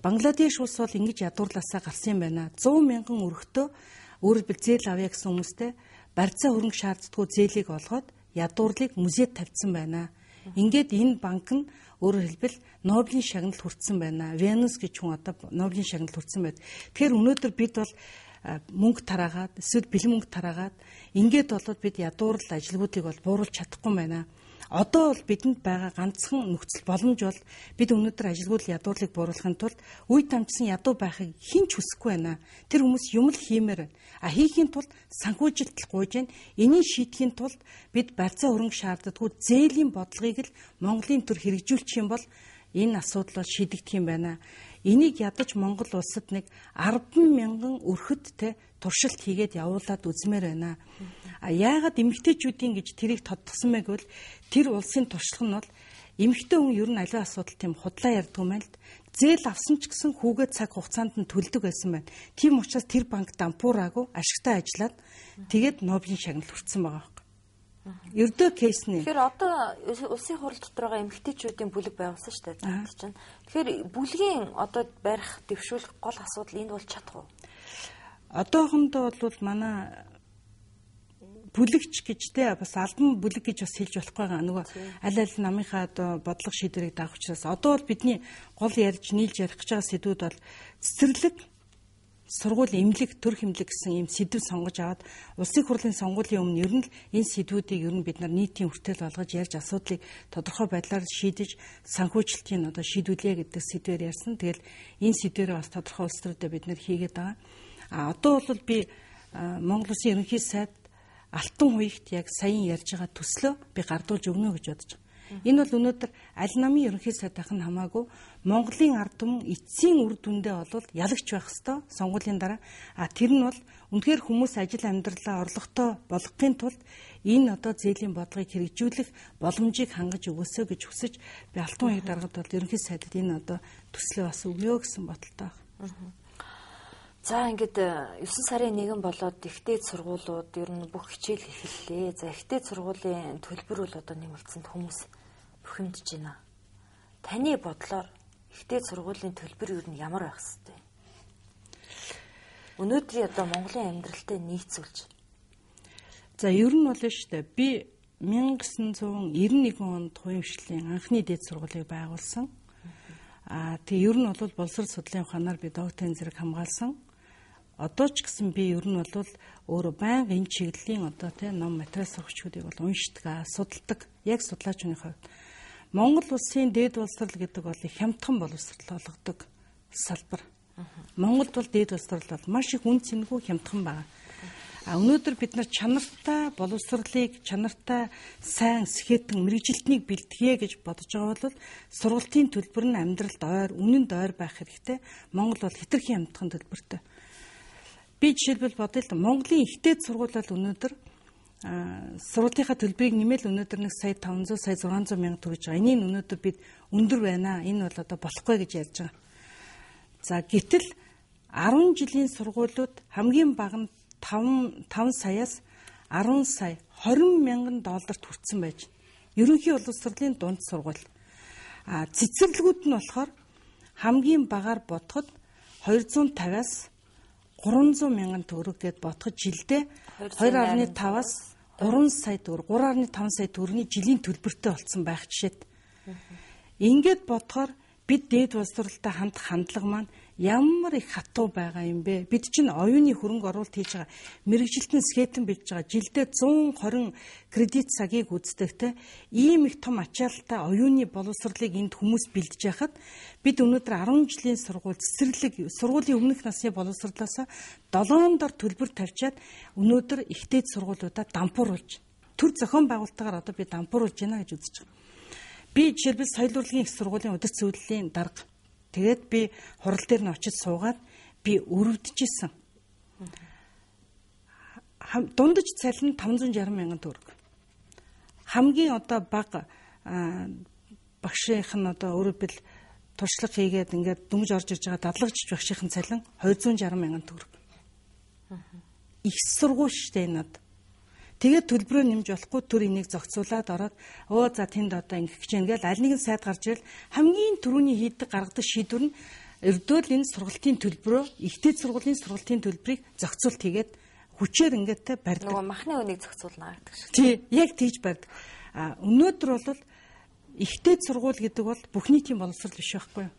Бангладеш улс бол ингэж ядуурлаасаа гарсан юм байна. 100 мянган өргөтөө өөрөөр хэлбэл зээл авъя гэсэн хүмүүстэй барьцаа хөрөнгө шаарддаггүй зээлийг олгоод ядуурлыг музейд тавьсан байна. Ингээд энэ банк нь өөрөөр хэлбэл Нобелийн шагналд хүртсэн байна. Венус гэж хүн одоо Нобелийн шагналд хүртсэн байд. Тэгэхээр өнөөдөр бид бол мөнгө тараагаад эсвэл бэлэн мөнгө тараагаад ингээд болоод бид ядуурл ажилгуудыг бол бууруулж чадахгүй байна. Одоо бол бидэнд байгаа ганцхан нөхцөл боломж бол бид өнөөдөр ажилгүйдэл ядуурлыг бууруулахын тулд үе дамжсан ядуу байхыг хэн ч хүсэхгүй байна. Тэр хүмүүс юм л хиймээр байна. Хийхийн тулд санхүүжилтл гуйж байна. Энийг шийдэхийн тулд бид барьцаа хөрөнгө шаарддаггүй зээлийн бодлогыг л Монголын төр хэрэгжүүлчих юм бол энэ асуудал бол шийдэгдэх юм байна. Энийг ядаж Монгол улсад нэг 10 мянган өрхөдтэй туршилт хийгээд явуулаад үзмээр байна. Яагаад эмэгтэйчүүдийн гэж тэрийг тодтгсон мэй гэвэл тэр улсын туршлага нь бол эмэгтэй хүн ер нь аливаа асуудал тийм худлаа ярьдгүй мэн л зээл авсан ч гэсэн хүүгээ цаг хугацаанд нь төлдөг байсан байна. Тийм учраас тэр банк дампуураагүй ашигтай ажиллаад тэгээд Нобелийн шагнал хүртсэн байгаа юм. Ердөө кейс нь. Тэгэхээр одоо улсын хурал дотор байгаа эмэгтэйчүүдийн бүлэг байгуулсан шүү дээ. Тэгэхээр бүлгийн одоо барих, дэвшүүлэх гол асуудал энд болж чадах уу? Одоохондоо бол манай бүлэгч гэжтэй бас албан бүлэг гэж бас хэлж болохгүй байгаа. Нөгөө аль аль намынхаа одоо бодлого шийдвэрийг даах учраас одоо бол бидний гол ярьж нийлж ярих гэж байгаа сэдвүүд бол цэцэрлэг, сургууль эмнэлэг, төр хэмнэлэг гэсэн ийм сэдв сонгож аваад улсын хурлын сонгуулийн өмнө ер нь энэ сэдвүүдийг ер нь бид нар нийтийн хүртэл болгож ярьж асуудлыг тодорхой байдлаар шийдэж санхүүжилтийн одоо шийдвүлье гэдэг сэдвээр ярьсан. Тэгэл энэ сэдвэрээ бас тодорхой улс төрөдөө бид нар хийгээд байгаа. Одоо бол би Монгол Улсын ерөнхий сайд Алтан хуягт яг саяхан ярьж байгаа төслөө би гардуулж өгнө гэж бодож байгаа. Энэ бол өнөөдөр аль намын ерөнхий сайдынх нь хамаагүй Монголын ард түмэн эцсийн үр дүндээ бол ялагч байх ёстой сонгуулийн дараа. Тэр нь бол үнэхээр хүмүүс ажил амьдралаа орлоготой болгохын тулд энэ одоо зээлийн бодлогыг хэрэгжүүлэх боломжийг хангаж өгөөсэй гэж хүсэж би Алтан хуяг даргад бол ерөнхий сайдад энэ одоо төслөө бас өгнө гэсэн бодолтой байна. За ингээд 9 сарын 1 болоод ихтэйд сургуулиуд ер нь бүх хичээл эхэллээ. За ихтэйд сургуулийн төлбөр бол одоо нэмэгдсэнд хүмүүс бухимдж байна. Таны бодлоор ихтэйд сургуулийн төлбөр ер нь ямар байх ёстой? Өнөөдрийн одоо Монголын амьдралтай нийцүүлж. За ер нь бол шүү дээ. Би 1991 онд хувийн анхны дээд сургуулийг байгуулсан. Тэгээ ер нь бол боловсрол судлалын ухаанаар би докторийн зэрэг хамгаалсан. Одоо ч гэсэн би ер нь бол өөрөө байнга энэ чиглэлийн одоо ном материал сурагчдыг бол уншдаг, судалдаг. Яг судлаач хүний хувьд Монгол улсын дээд боловсрол гэдэг бол их хямдхан боловсрол олгодог салбар. Монголд бол дээд боловсрол бол маш их үн цэнэгүй хямдхан байна. Өнөөдөр бид нар чанартай боловсролыг чанартай сайн сэхэтэн мэрэгжилтнийг бэлтгэе гэж бодож байгаа бол сургалтын төлбөр нь амьдралд ойр, үнэнд ойр байх хэрэгтэй. Монгол бол хэтэрхий хямдхан төлбөртэй. Би жишээлбэл бодъё л Монголын ихтэйд сургууль бол өнөөдөр сургуулийнхаа төлбөрийг нэмэл өнөөдөр 1 сая 500 сая 600 мянга төгрөж байгаа. Энийг өнөөдөр бид өндөр байна. Энэ бол одоо болохгүй гэж ярьж байгаа. За гэтэл 10 жилийн сургуулиуд хамгийн бага нь 5 саяас 10 сая 20 мянган долларт хүрсэн байж байна. Ерөнхий боловсролын дунд сургууль. Цэцэрлэгүүд нь болохоор хамгийн багаар бодоход 250-аас 300 мянган төгрөг гэд бодоход жилдээ 2.5-аас 3 сая төгрөг, 3.5 сая төгрөгийн жилийн төлбөртэй болсон байх жишээд. Ингээд бодохоор бид дээд боловсролтой хандах хандлага маань ямар их хатуу байгаа юм бэ? Бид чинь оюуны хөрөнгө оруулалт хийж байгаа, мэрэгжилтэн скетэн бэлж байгаа, жилдээ 120 кредит цагийг үздэгтэй ийм их том ачаалттай оюуны боловсролыг энд хүмүүс бэлдэж яхад бид өнөөдөр 10 жилийн сургууль цэцэрлэг сургуулийн өмнөх насны боловсролоос 7 дор төлбөр тавьчаад өнөөдөр ихтэй сургуулиудаа дампууруулж төр зохион байгуулалтаагаар одоо би дампууруулж байна гэж үзэж байгаа. Би жишээлбэл соёл урлагийн их сургуулийн удирц зөвлөлийн дарга. Тэгээд би хурал дээр нь очиж суугаад би өрөвдөж исэн. Дундаж цалин 560 мянган төгрөг. Хамгийн одоо бага багшийнх нь одоо өөрөөр туршлага хийгээд ингээд дүнж орж ирж байгаа дадлагч багшийнх нь цалин 260 мянган төгрөг. Их сургууль штэ энэ над. Тэгээд төлбөрөө нэмж болохгүй төр энийг зохицуулаад ороод за тэнд одоо ингэх гэж ингээл аль нэгэн сайд гарч ирэл хамгийн түрүүний хийдэг гаргадаг шийдвэр нь ердөө л энэ сургалтын төлбөрөө ихтэй сургуулийн сургалтын төлбөрийг зохицуулт хийгээд хүчээр ингээд те барьдаг. Нөгөө махны үнийг зохицуулна гэдэг шиг. Тий, яг тийж барьдаг. Өнөөдөр бол ихтэй сургууль гэдэг бол бүх нийтийн боловсрол биш байхгүй юу?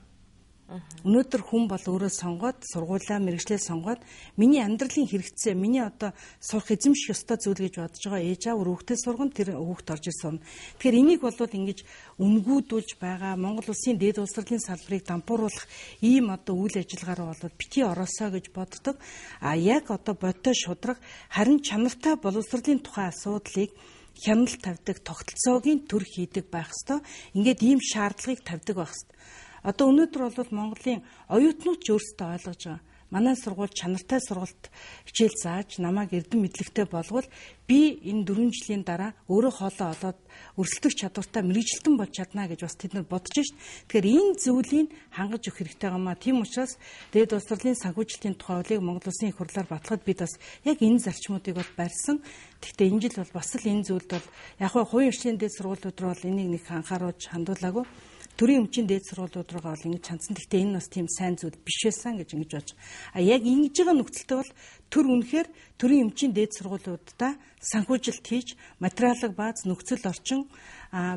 Өнөөдөр хүн бол өөрөө сонгоод сургуулаа мэргэжлээ сонгоод миний амьдралын хэрэгцээ миний одоо сурах эзэмших ёстой зүйл гэж бодож байгаа ээж аав хүүхдээ сургана тэр хүүхд орж ирсэн. Тэгэхээр энийг бол ингэж үнгүүдүүлж байгаа Монгол улсын дээд боловсролын салбарыг дампууруулах ийм одоо үйл ажиллагаа руу бол бити ороосоо гэж боддог. Яг одоо бодтой шудраг харин чанартай боловсролын тухай асуудлыг хяналт тавьдаг тогтолцоогийн төр хийдэг байх ёстой. Ингээд ийм шаардлагыг тавьдаг байх ёстой. Одоо өнөөдөр бол Монголын оюутнууд ч өөрсдөө ойлгож байгаа. Манай сургууль чанартай сургалт хичээл зааж намайг эрдэм мэдлэгтэй болгол би энэ 4 жилийн дараа өөрөө хоолоо олоод өрсөлдөх чадвартай мэрэгжилтэн болж чадна гэж бас тэд нар бодож шít. Тэгэхээр энэ зүйлийг хангаж өгөх хэрэгтэй гамаа. Тийм учраас дээд боловсролын санхүүжилтийн тухай хуулийг Монгол Улсын их хурлаар батлахад бид бас яг энэ зарчмуудыг бол барьсан. Гэхдээ энэ жил бол бас л энэ зүйлд бол яг хувийн хөгжлийн дээд сургуулиуд руу бол энийг нэг анхааруулж хандуулаагүй. Төрийн өмчийн дээд сургуулиуд руугаа бол ингэж хандсан. Гэхдээ энэ бас тийм сайн зүйл биш байсан гэж ингэж бодож. Яг ингэж байгаа нөхцөлтэй бол төр үнэхээр төрийн өмчийн дээд сургуулиудаа санхүүжилт хийж материалын бааз нөхцөл орчин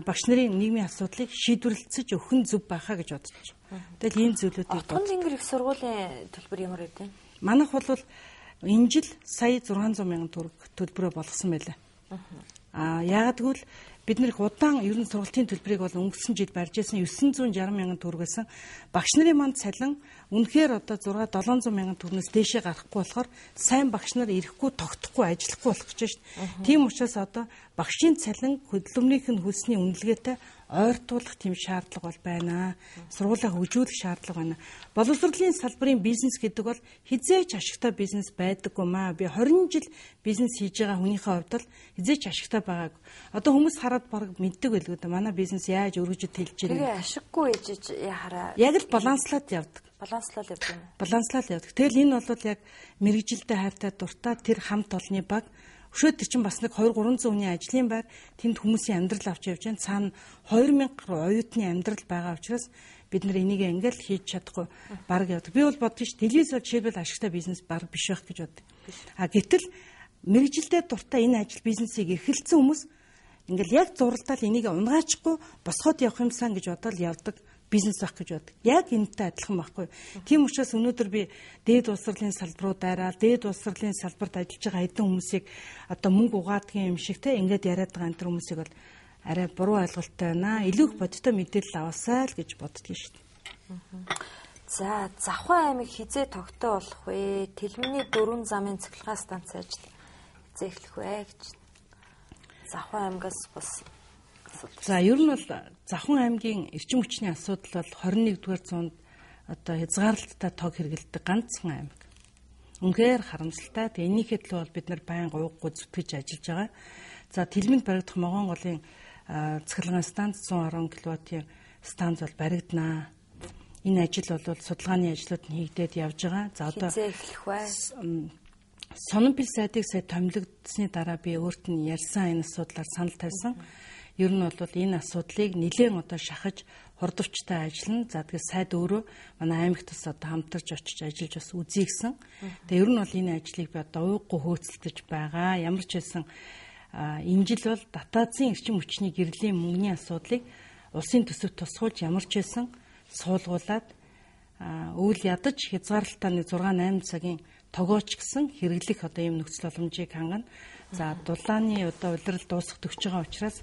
багш нарын нийгмийн асуудлыг шийдвэрлэлцэж өгөх нь зөв байхаа гэж бодож байна. Тэгэл ийм зүйлүүдийг Отгон зингэр их сургуулийн төлбөр ямар байдیں۔ Манайх бол энэ жил сая 600 мянган төгрөг төлбөрөө болгосон байлаа. Яагаад гэвэл бид нэр их удаан ер нь сургалтын төлбөрийг бол өнгөрсөн жил барьж ирсэн 960 мянган төгрөг байсан. Багш нарын манд цалин үнэхээр одоо 700 мянган төгрөгнөөс дээшээ гарахгүй болохоор сайн багш нар ирэхгүй, тогтохгүй, ажиллахгүй болох гэж байна шүү дээ. Тийм учраас одоо багшийн цалин хөдөлмөрийнх нь хөлсний үнэлгээтэй ойртуулах тийм шаардлага бол байна. Сургуулаа хөгжүүлэх шаардлага байна. Боловсролын салбарын бизнес гэдэг бол хизээч ашигтай бизнес байдаггүй маа. Би 20 жил бизнес хийж байгаа хүнийхээ хувьд бол хизээч ашигтай байгаагүй. Одоо хүмүүс хараад бараг мэддэг байлгүй да. Манай бизнес яаж өргөжөд хэлж ирнэ. Тэгээ ашиггүй ээжж хараа. Яг л баланслаад явдаг. Баланслал явдаг юм. Баланслал явдаг. Тэгэл энэ бол яг мэрэгжилтэй хайртай дуртай тэр хамт олонны баг. Өшөөд тэр чинь бас нэг 200-300 хүний ажлын байр тэнд хүмүүсийн амьдрал авч явж байна. Цаана 2000 оюутны амьдрал байгаа учраас бид нар энийг ингээл хийж чадахгүй баг явдаг. Би бол боддог ш телевизээр жишээлбэл ашигтай бизнес баг биш байх гэж боддог. Гэтэл мэрэгжилтэй дуртай энэ ажил бизнесийг эрхэлсэн хүмүүс ингээл яг зуралдаал энийг унгаачгүй босгоод явах юмсан гэж бодоод явдаг бизнес байх гэж бод. Яг энэтэй адилхан байхгүй. Тийм учраас өнөөдөр би дээд боловсролын салбаруудаараа дээд боловсролын салбарт ажиллаж байгаа хэдэн хүмүүсийг одоо мөнгө угаадгийн юм шиг те ингээд яриад байгаа энэ хүмүүсийг бол арай буруу ойлголттой байна. Илүү их бодиттой мэдээлэл аваасаа л гэж боддгийн шүү дээ. За, Завхан аймаг хизээ тогтоо болох вэ? Тэлмэний 4 замын цахилгаан станц ажил хизээ эхлэх вэ гэж. Завхан аймагаас бас за ер нь бол Завхан аймгийн эрчим хүчний асуудал бол 21-р зуунд одоо хязгаарлалттай тог хэрэгэлдэг ганцхан аймаг. Үнэхээр харамсалтай. Тэгээ энийхээ төлөө бол бид нар байнга ууггүй зүтгэж ажиллаж байгаа. За Тэлмэнд баригдах Могонголын цахилгаан станц 110 кВт-ийн станц бол баригданаа. Энэ ажил бол судалгааны ажлууд нь хийгдээд явж байгаа. За одоо эхлэх бай. Сонирхол сайдыг сая томилогдсны дараа би өөрт нь ярьсан энэ асуудлаар санал тавьсан. Ер нь бол энэ асуудлыг нэлээд одоо шахаж хурдвчтай ажиллана. За тэгэхээр сайд өөрөө манай аймагт бас одоо хамтарч очиж ажиллаж бас үзье гэсэн. Тэгээ ер нь бол энэ ажлыг би одоо ууггүй хөөцөлдөж байгаа. Ямар ч байсан Энэ жил бол татаадын эрчим хүчний гэрлийн мөнгөний асуудлыг улсын төсөвт тусгуулж ямар ч байсан суулгуулад үйл ядаж хязгаарлалтаа 6-8 цагийн тогооч гэсэн хэрэглэх одоо ийм нөхцөл боломжийг хангана. За дулааны одоо улирал дуусах төгсөж байгаа учраас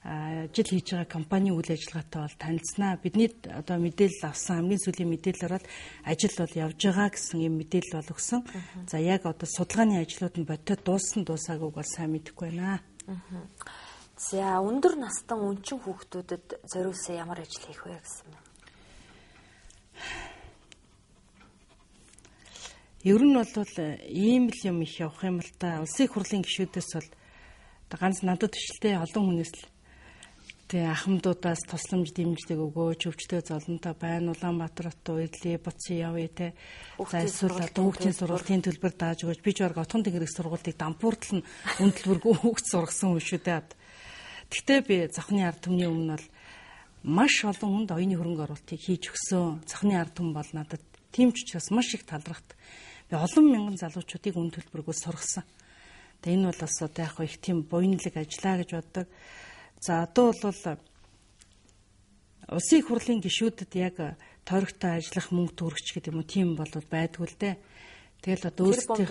ажил хийж байгаа компани үйл ажиллагаатай бол танилцсанаа. Бидний одоо мэдээлэл авсан хамгийн сүүлийн мэдээлэл ороод ажил бол явж байгаа гэсэн юм мэдээлэл бол өгсөн. За яг одоо судалгааны ажлууд нь бодит дууссан дуусаагүйг бол сайн мэдэхгүй байна. За өндөр настан өнчин хүүхдүүдэд зориулсан ямар ажил хийх вэ гэсэн юм? Ер нь бол ийм л юм их явах юм л та. Улсын хурлын гишүүдээс бол ганц надад төвшлтэй олон хүнээс л тэгээ ахмадуудаас тусламж дэмждэг өгөөч, өвчтөө золонтой байна. Улаанбаатар хот ирлээ, буцсан явъя те. За эсвэл одоо хүүхдийн сургуулийн төлбөр дааж өгөөч. Би ч баг отхон тэнгэрийн сургуулийг дампууртал нь үнэлбэргүй хүүхд сургасан хүн шүү дээ. Гэхдээ би Цахны ард түмний өмнө бол маш олон хүнд оюуны хөрөнгө оруулалтыг хийж өгсөн. Цахны ард түмэн бол надад тийм ч учраас маш их талархдаг. Би олон мянган залуучуудыг үн төлбөргүй сургасан. Тэгээ энэ бол бас одоо яг их тийм буйнлаг ажиллаа гэж боддог. За одоо бол улсын хурлын гишүүдэд яг тойрогтой ажиллах мөнгө төгрөгч гэдэг юм уу тийм бол байдгүй л дээ. Тэгэл одоо өөрсдөө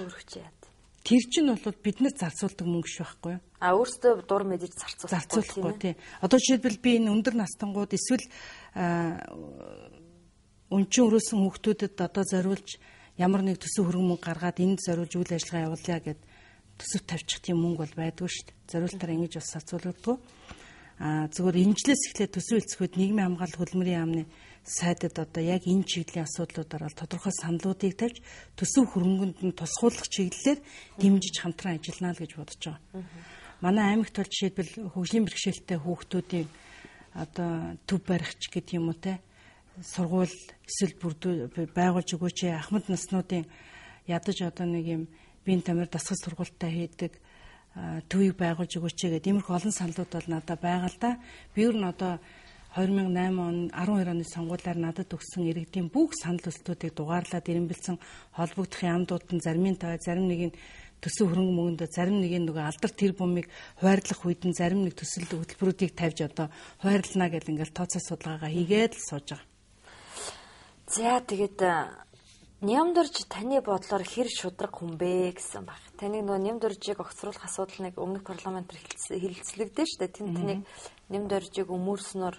тэр чинь бол бид нар зарцуулдаг мөнгө ш байхгүй юу? Өөрсдөө дур мэдэж зарцуулахгүй тий. Одоо жишээлбэл би энэ өндөр настангууд эсвэл өнчин өрөөсөн хүүхдүүдэд одоо зориулж ямар нэг төсөв хөрөнгө мөнгө гаргаад энд зориулж үйл ажиллагаа явуулъя гэд төсөв тавьчих тийм мөнгө бол байдгүй шүү дээ. Зориултаар ингэж бас зарцуулагддаг. Зөвхөн инжлээс эхлээд төсөв хэлцэхэд нийгмийн хамгаалалт хөдөлмөрийн яамны сайдад одоо яг энэ чиглэлийн асуудлуудаар бол тодорхой саналуудыг тавьж төсөв хөрөнгөнд нь тусгуулах чиглэлээр дэмжиж хамтран ажиллана л гэж бодож байгаа. Манай аймагт бол жишээлбэл хөгжлийн бэрхшээлтэй хүүхдүүдийн одоо төв барихч гэдэг юм уу те сургууль эсвэл байгуулж өгөөч ахмад наснуудын ядаж одоо нэг юм биеийн тамир дасгал сургуультай хийдэг төвийг байгуулж өгөөч гэдэг иймэрхүү олон саналууд бол надад байгаа л да. Би ер нь одоо 2008 он 12 оны сонгуулиар надад өгсөн иргэдийн бүх санал хүсэлтүүдийг дугаарлаад ирэмбэлсэн холбогдох яамдууд нь зарим нь тавай, зарим нэг нь төсөв хөрөнгө мөнгөнд, зарим нэг нь нөгөө алдар тэр бумыг хуваарлах үед нь зарим нэг төсөл хөтөлбөрүүдийг тавьж одоо хуваарлана гэдэг ингээл тооцоо судалгаагаа хийгээд л сууж байгаа. За тэгээд Нямдурж таны бодлоор хэр шудраг хүн бэ гэсэн баг. Таныг нөгөө Нямдуржийг огцруулах асуудал нэг өмнөх парламентар хэлэлцлэгдэн шүү дээ. Таныг Нямдуржийг өмөрснөөр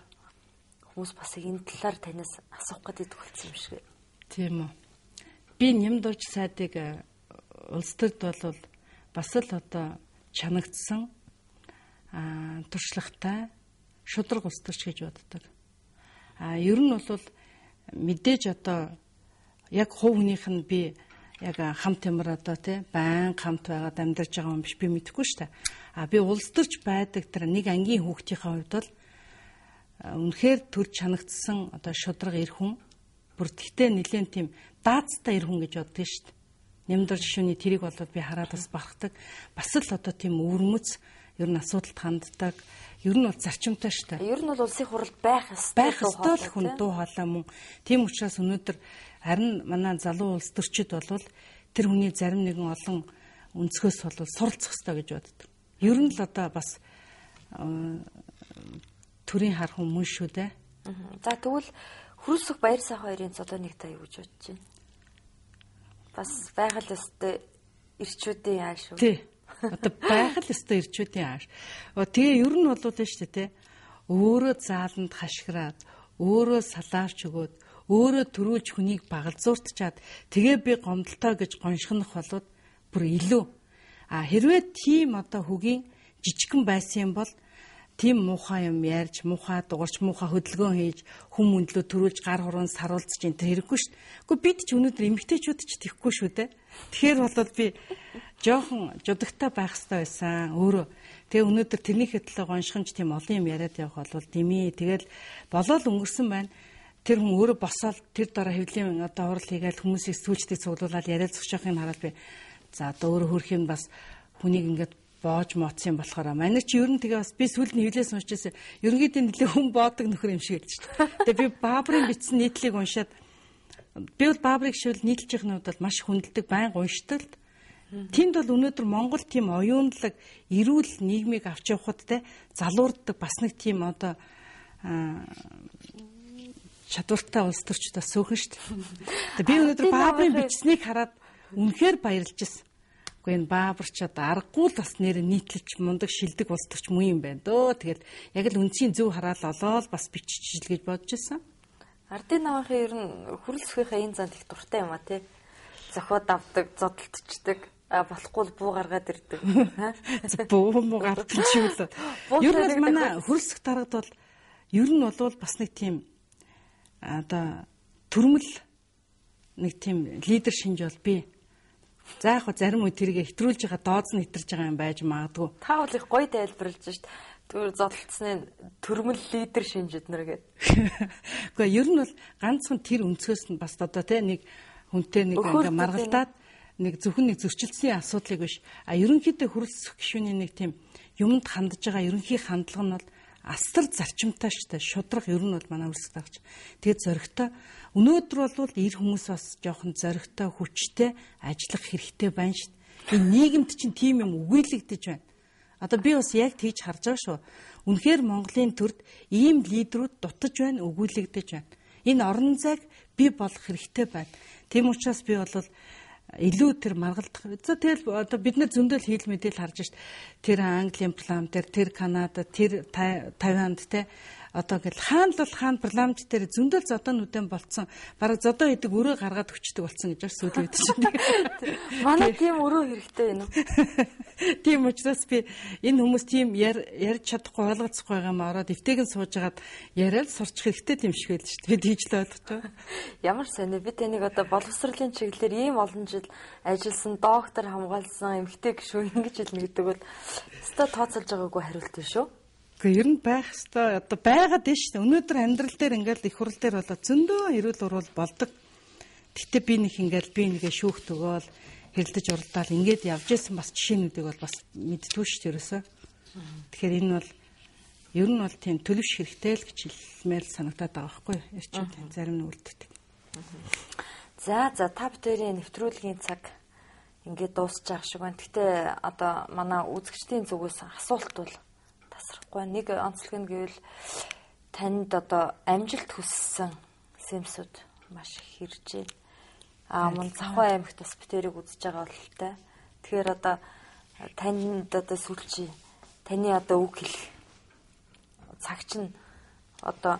хүмүүс бас энэ талаар танаас асуух гэдэг болсон юм шиг. Тийм үү. Би Нямдурж сайдыг улс төрд бол бас л одоо чанагдсан туршлагатай шудраг улс төрч гэж боддог. Ер нь бол мэдээж одоо яг хувь хүнийх нь би яг хамт ямар одоо тий байн хамт байгаад амьдарч байгаа юм биш би мэдэхгүй шүү дээ. Би улс төрч байдаг тэр нэг ангийн хүүхдийнхээ хувьд бол үнэхээр төр чанагдсан одоо шудраг эр хүн бүр тэгтээ нэлээд тийм даацтай эр хүн гэж боддог шүү дээ. Нямдар жишүүний тэрийг болоод би хараад бас бахархдаг. Бас л одоо тийм өвөрмөц ер нь асуудалд ханддаг. Ер нь бол зарчимтай шүү дээ. Ер нь бол улсын хуралд байх ёстой л хүн дуу хоолой мөн. Тийм учраас өнөөдөр харин манай залуу улс төрчид болвол тэр хүний зарим нэгэн олон өнцгөөс бол суралцах ёстой гэж боддог. Ер нь л одоо бас төрийн хар хүн мөн шүү дээ. За тэгвэл Хүрэлцэх баяр сайхан хоёрын цодоныг та юу гэж бодож байна? Бас байгаль ёстой ирчүүдийн ааш шүү. Тий. Одоо байгаль ёстой ирчүүдийн ааш. Тэгээ ер нь бол л шүү дээ, тий. Өөрөө зааланд хашгираад, өөрөө салаарч өгөөд, өөрөө төрүүлж хүнийг багалзууртчаад тэгээ би гомдолтой гэж гоншгонох болоод бүр илүү. Хэрвээ тийм одоо хөгийн жижигхэн байсан юм бол тийм муухай юм ярьж, муухай дугарч, муухай хөдөлгөөн хийж, хүм мөндлөө төрүүлж гар хуруунд саруулж чинь тэр хэрэггүй шүү дээ. Гэхдээ бид ч өнөөдөр эмэгтэйчүүд ч тийхгүй шүү дээ. Тэгэхээр бол би жоохон жудагтай байх хэрэгтэй байсан өөрөө. Тэгээ өнөөдөр тэрнийхээ төлөө гоншхонч тийм олон юм яриад явах бол димээ. Тэгэл болоод өнгөрсөн байна. Тэр хүн өөрөө босоод тэр дараа хэвлийн одоо хурал хийгээл хүмүүсийг сүүлчдэг цуглуулаад яриад зогсоохыг хараад би за одоо өөрөө хөрх юм бас хүнийг ингээд боож моцсон болохоор манай чи ер нь тэгээ бас би сүүлд нь хөвлөөс уншижсэн. Ерөнхийдөө нэлээ хүн боодог нөхөр юм шиг хэлж байна. Тэгээ би Баабрын бичсэн нийтлийг уншаад би бол Баабрыг шивэл нийтлжийнхэн хувьд бол маш хүндэлдэг, байнга уншдаг. Тэнд бол өнөөдөр Монгол тийм оюунлаг, эрүүл нийгмийг авч явахад те залуурддаг бас нэг тийм одоо чадвартай улс төрчдөө сөөхөн шүү дээ. Би өнөөдөр Баабрын бичснийг хараад үнэхээр баярлж байсан. Гэхдээ энэ Баабар ч одоо аргагүй л бас нэр нийтлж мундаг шилдэг улс төрч муу юм байна дөө. Тэгэл яг л үндсийн зөв хараад олоод бас биччихжил гэж бодож байсан. Ардын намынхаа ер нь хүрэлцэхийнхээ энэ занд их дуртай юм а тий. Зохиод авдаг, зодтолцдог, болохгүй л буу гаргаад ирдэг. Буу гарах гэж юм л. Ер нь бол манай хүрэлцэх дарагд бол ер нь бол бас нэг тийм одоо төрмөл нэг тийм лидер шинж бол бий. За яг зарим үе тэргээ хэтрүүлж байгаа дооц нь хэтэрж байгаа юм байж магадгүй. Та бол их гоё тайлбарлаж шít. Түр зодтолцсны төрмөл лидер шинж эднэр гээд. Гэхдээ ер нь бол ганцхан тэр өнцгөөс нь бас одоо те нэг хүнтэй нэг ингээ маргалдаад нэг зөвхөн нэг зөрчилдсийн асуудлыг биш. Ерөнхийдөө хүрэлцэх гишүүний нэг тийм юмд хандж байгаа ерөнхий хандлага нь бол астар зарчимтай штэ шудраг ер нь бол манай үрсэг дагч. Тэгээд зоригтой өнөөдөр бол ир хүмүүс бас жоохон зоригтой хүчтэй ажиллах хэрэгтэй байна штэ. Энэ нийгэмд чинь тийм юм үгүйлэгдэж байна. Одоо би бас яг тэгж харж байгаа шүү. Үнэхээр Монголын төрд ийм лидерүүд дутаж байна, үгүйлэгдэж байна. Энэ орон зайг бий болох хэрэгтэй байна. Тийм учраас би бол илүү тэр маргалдах. За тэгэл одоо бид нар зөндөл хийл мэдээл харж шít. Тэр Английн парламент тэр Канада, тэр Тайванд те одоо гэл хаана парламент дээр зөндөл зодоонуудын болцсон. Бараг зодоо идэг өрөө гаргаад өчтдөг болцсон гэж сүүл үед чинь. Манай тийм өрөө хэрэгтэй юм уу? Тийм учраас би энэ хүмүүс тийм ярьж чадахгүй ойлгоцохгүй байгаа юм ороод эвтэйгэн суужгаад яриад сурчих хэрэгтэй юм шиг байл шүү дээ. Би тийж л ойлгож байгаа. Ямар сайн би таныг одоо боловсролын чиглэлээр ийм олон жил ажилласан, доктор хамгаалсан эмэгтэй гишүүн ингэж хэлнэ гэдэг бол өстой тооцоолж байгаагүй хариулт биш шүү. Гэхдээ ер нь байх ёстой одоо байгаад байна шүү дээ. Өнөөдөр амьдрал дээр ингээл их хурл дээр болоо зөндөө эрүүл урвал болдог. Гэтэ би нэгээ шүүхт өгөөл хэрэлдэж уралдаал ингээд явж исэн бас жишээнүүдийг бол бас мэдтгүү шүү дээ ерөөсөө. Тэгэхээр энэ бол ер нь бол тийм төлөвш хэрэгтэй л гэж хэлмээр санагдаад байгаа байхгүй ярьчууд зарим нь үлддэг. За та бүхэн нэвтрүүлгийн цаг ингээд дуусч байгаа шиг байна. Гэтэ одоо манай үзэгчдийн зүгээс асуулт бол тасрахгүй. Нэг онцлог нь гэвэл танд одоо амжилт хүссэн сэмсүүд маш их хэрж байна. Мөн Завхай аймагт бас битэрийг үзэж байгаа бололтой. Тэгэхээр одоо танд одоо сүүлчий таны одоо үг хэлэх цаг чинь одоо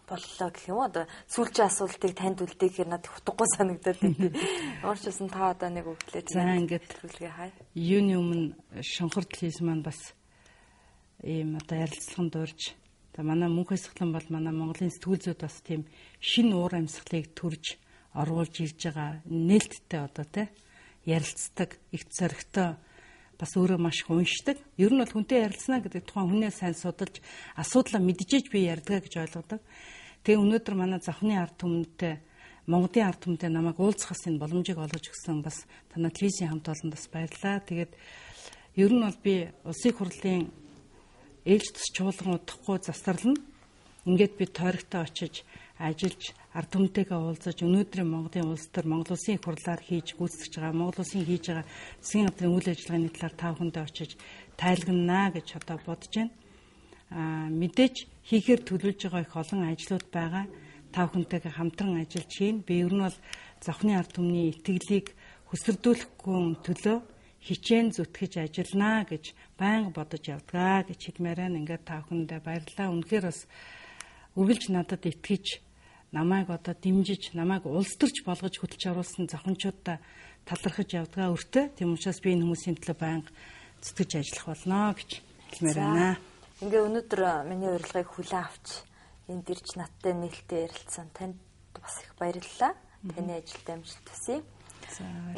боллоо гэх юм уу? Одоо сүүлчийн асуултыг танд үлдээхээр надад утгагүй санагдаад байна. Уурчсан та одоо нэг үг хэлээ. За ингээд төлөвлөгөө хай. Юуны өмнө шонхор телевиз маань бас ийм одоо ярилцлаганд дурж манай мөнх хэсгэлэн бол манай Монголын сэтгүүл зүйд бас тийм шинэ уур амьсгалыг төрж оруулж ирж байгаа нээлттэй одоо тий ярилцдаг их зоригтой бас өөрөө маш их уншдаг. Ер нь бол хүнтэй ярилцна гэдэг тухайн хүнээ сайн судалж асуудлаа мэдчихэж би ярьдаг гэж ойлгодог. Тэгээ өнөөдөр манай Завхны ард түмэнтэй Монголын ард түмэнтэй намайг уулзахаас энэ боломжийг олгож өгсөн бас танай телевизийн хамт олонд бас баярлалаа. Тэгээд ер нь бол би улсын хурлын ээлж тус чуулган удахгүй застарлана. Ингээд би тойрогтой очиж ажиллаж ард түмэнтэйгээ уулзаж өнөөдрийн Монголын улс төр Монгол улсын их хурлаар хийж гүйцэтгэж байгаа Монгол улсын хийж байгаа засгийн газрын үйл ажиллагааны талаар та бүхэндээ очиж тайлгнана гэж одоо бодож байна. Мэдээж хийхээр төлөвлөж байгаа их олон ажлууд байгаа. Та бүхэнтэйгээ хамтран ажиллаж хийн. Би ер нь бол Завхны ард түмний итгэлийг хөсөрдүүлэхгүй төлөө хичээн зүтгэж ажиллана гэж байнга бодож явдгаа гэж хэлмээр байна. Ингээд та бүхэндээ баярлалаа. Үнэхээр бас өвлж надад итгэж намайг одоо дэмжиж намайг улс төрч болгож хөтлж оруулсан зохинчуудаа талархаж явдгаа өртөө. Тийм учраас би энэ хүмүүсийн төлөө байнга зүтгэж ажиллах болно гэж хэлмээр байна. Ингээ өнөөдөр миний урилгыг хүлээн авч энд ирж надтай нээлттэй ярилцсан танд бас их баярлалаа. Таны ажилд амжилт хүсье.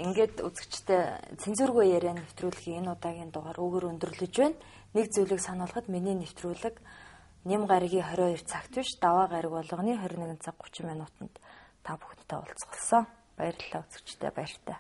Ингээд үзэгчтэй цензургүй яриа нэвтрүүлгийн энэ удаагийн дугаар өгөр өндөрлөж байна. Нэг зүйлийг сануулхад миний нэвтрүүлэг Нэм гаригийн 22 цагт биш даваа гариг болгоны 21 цаг 30 минутанд та бүхэнтэй уулзсан. Баярлалаа үзэгчтэй баяртай.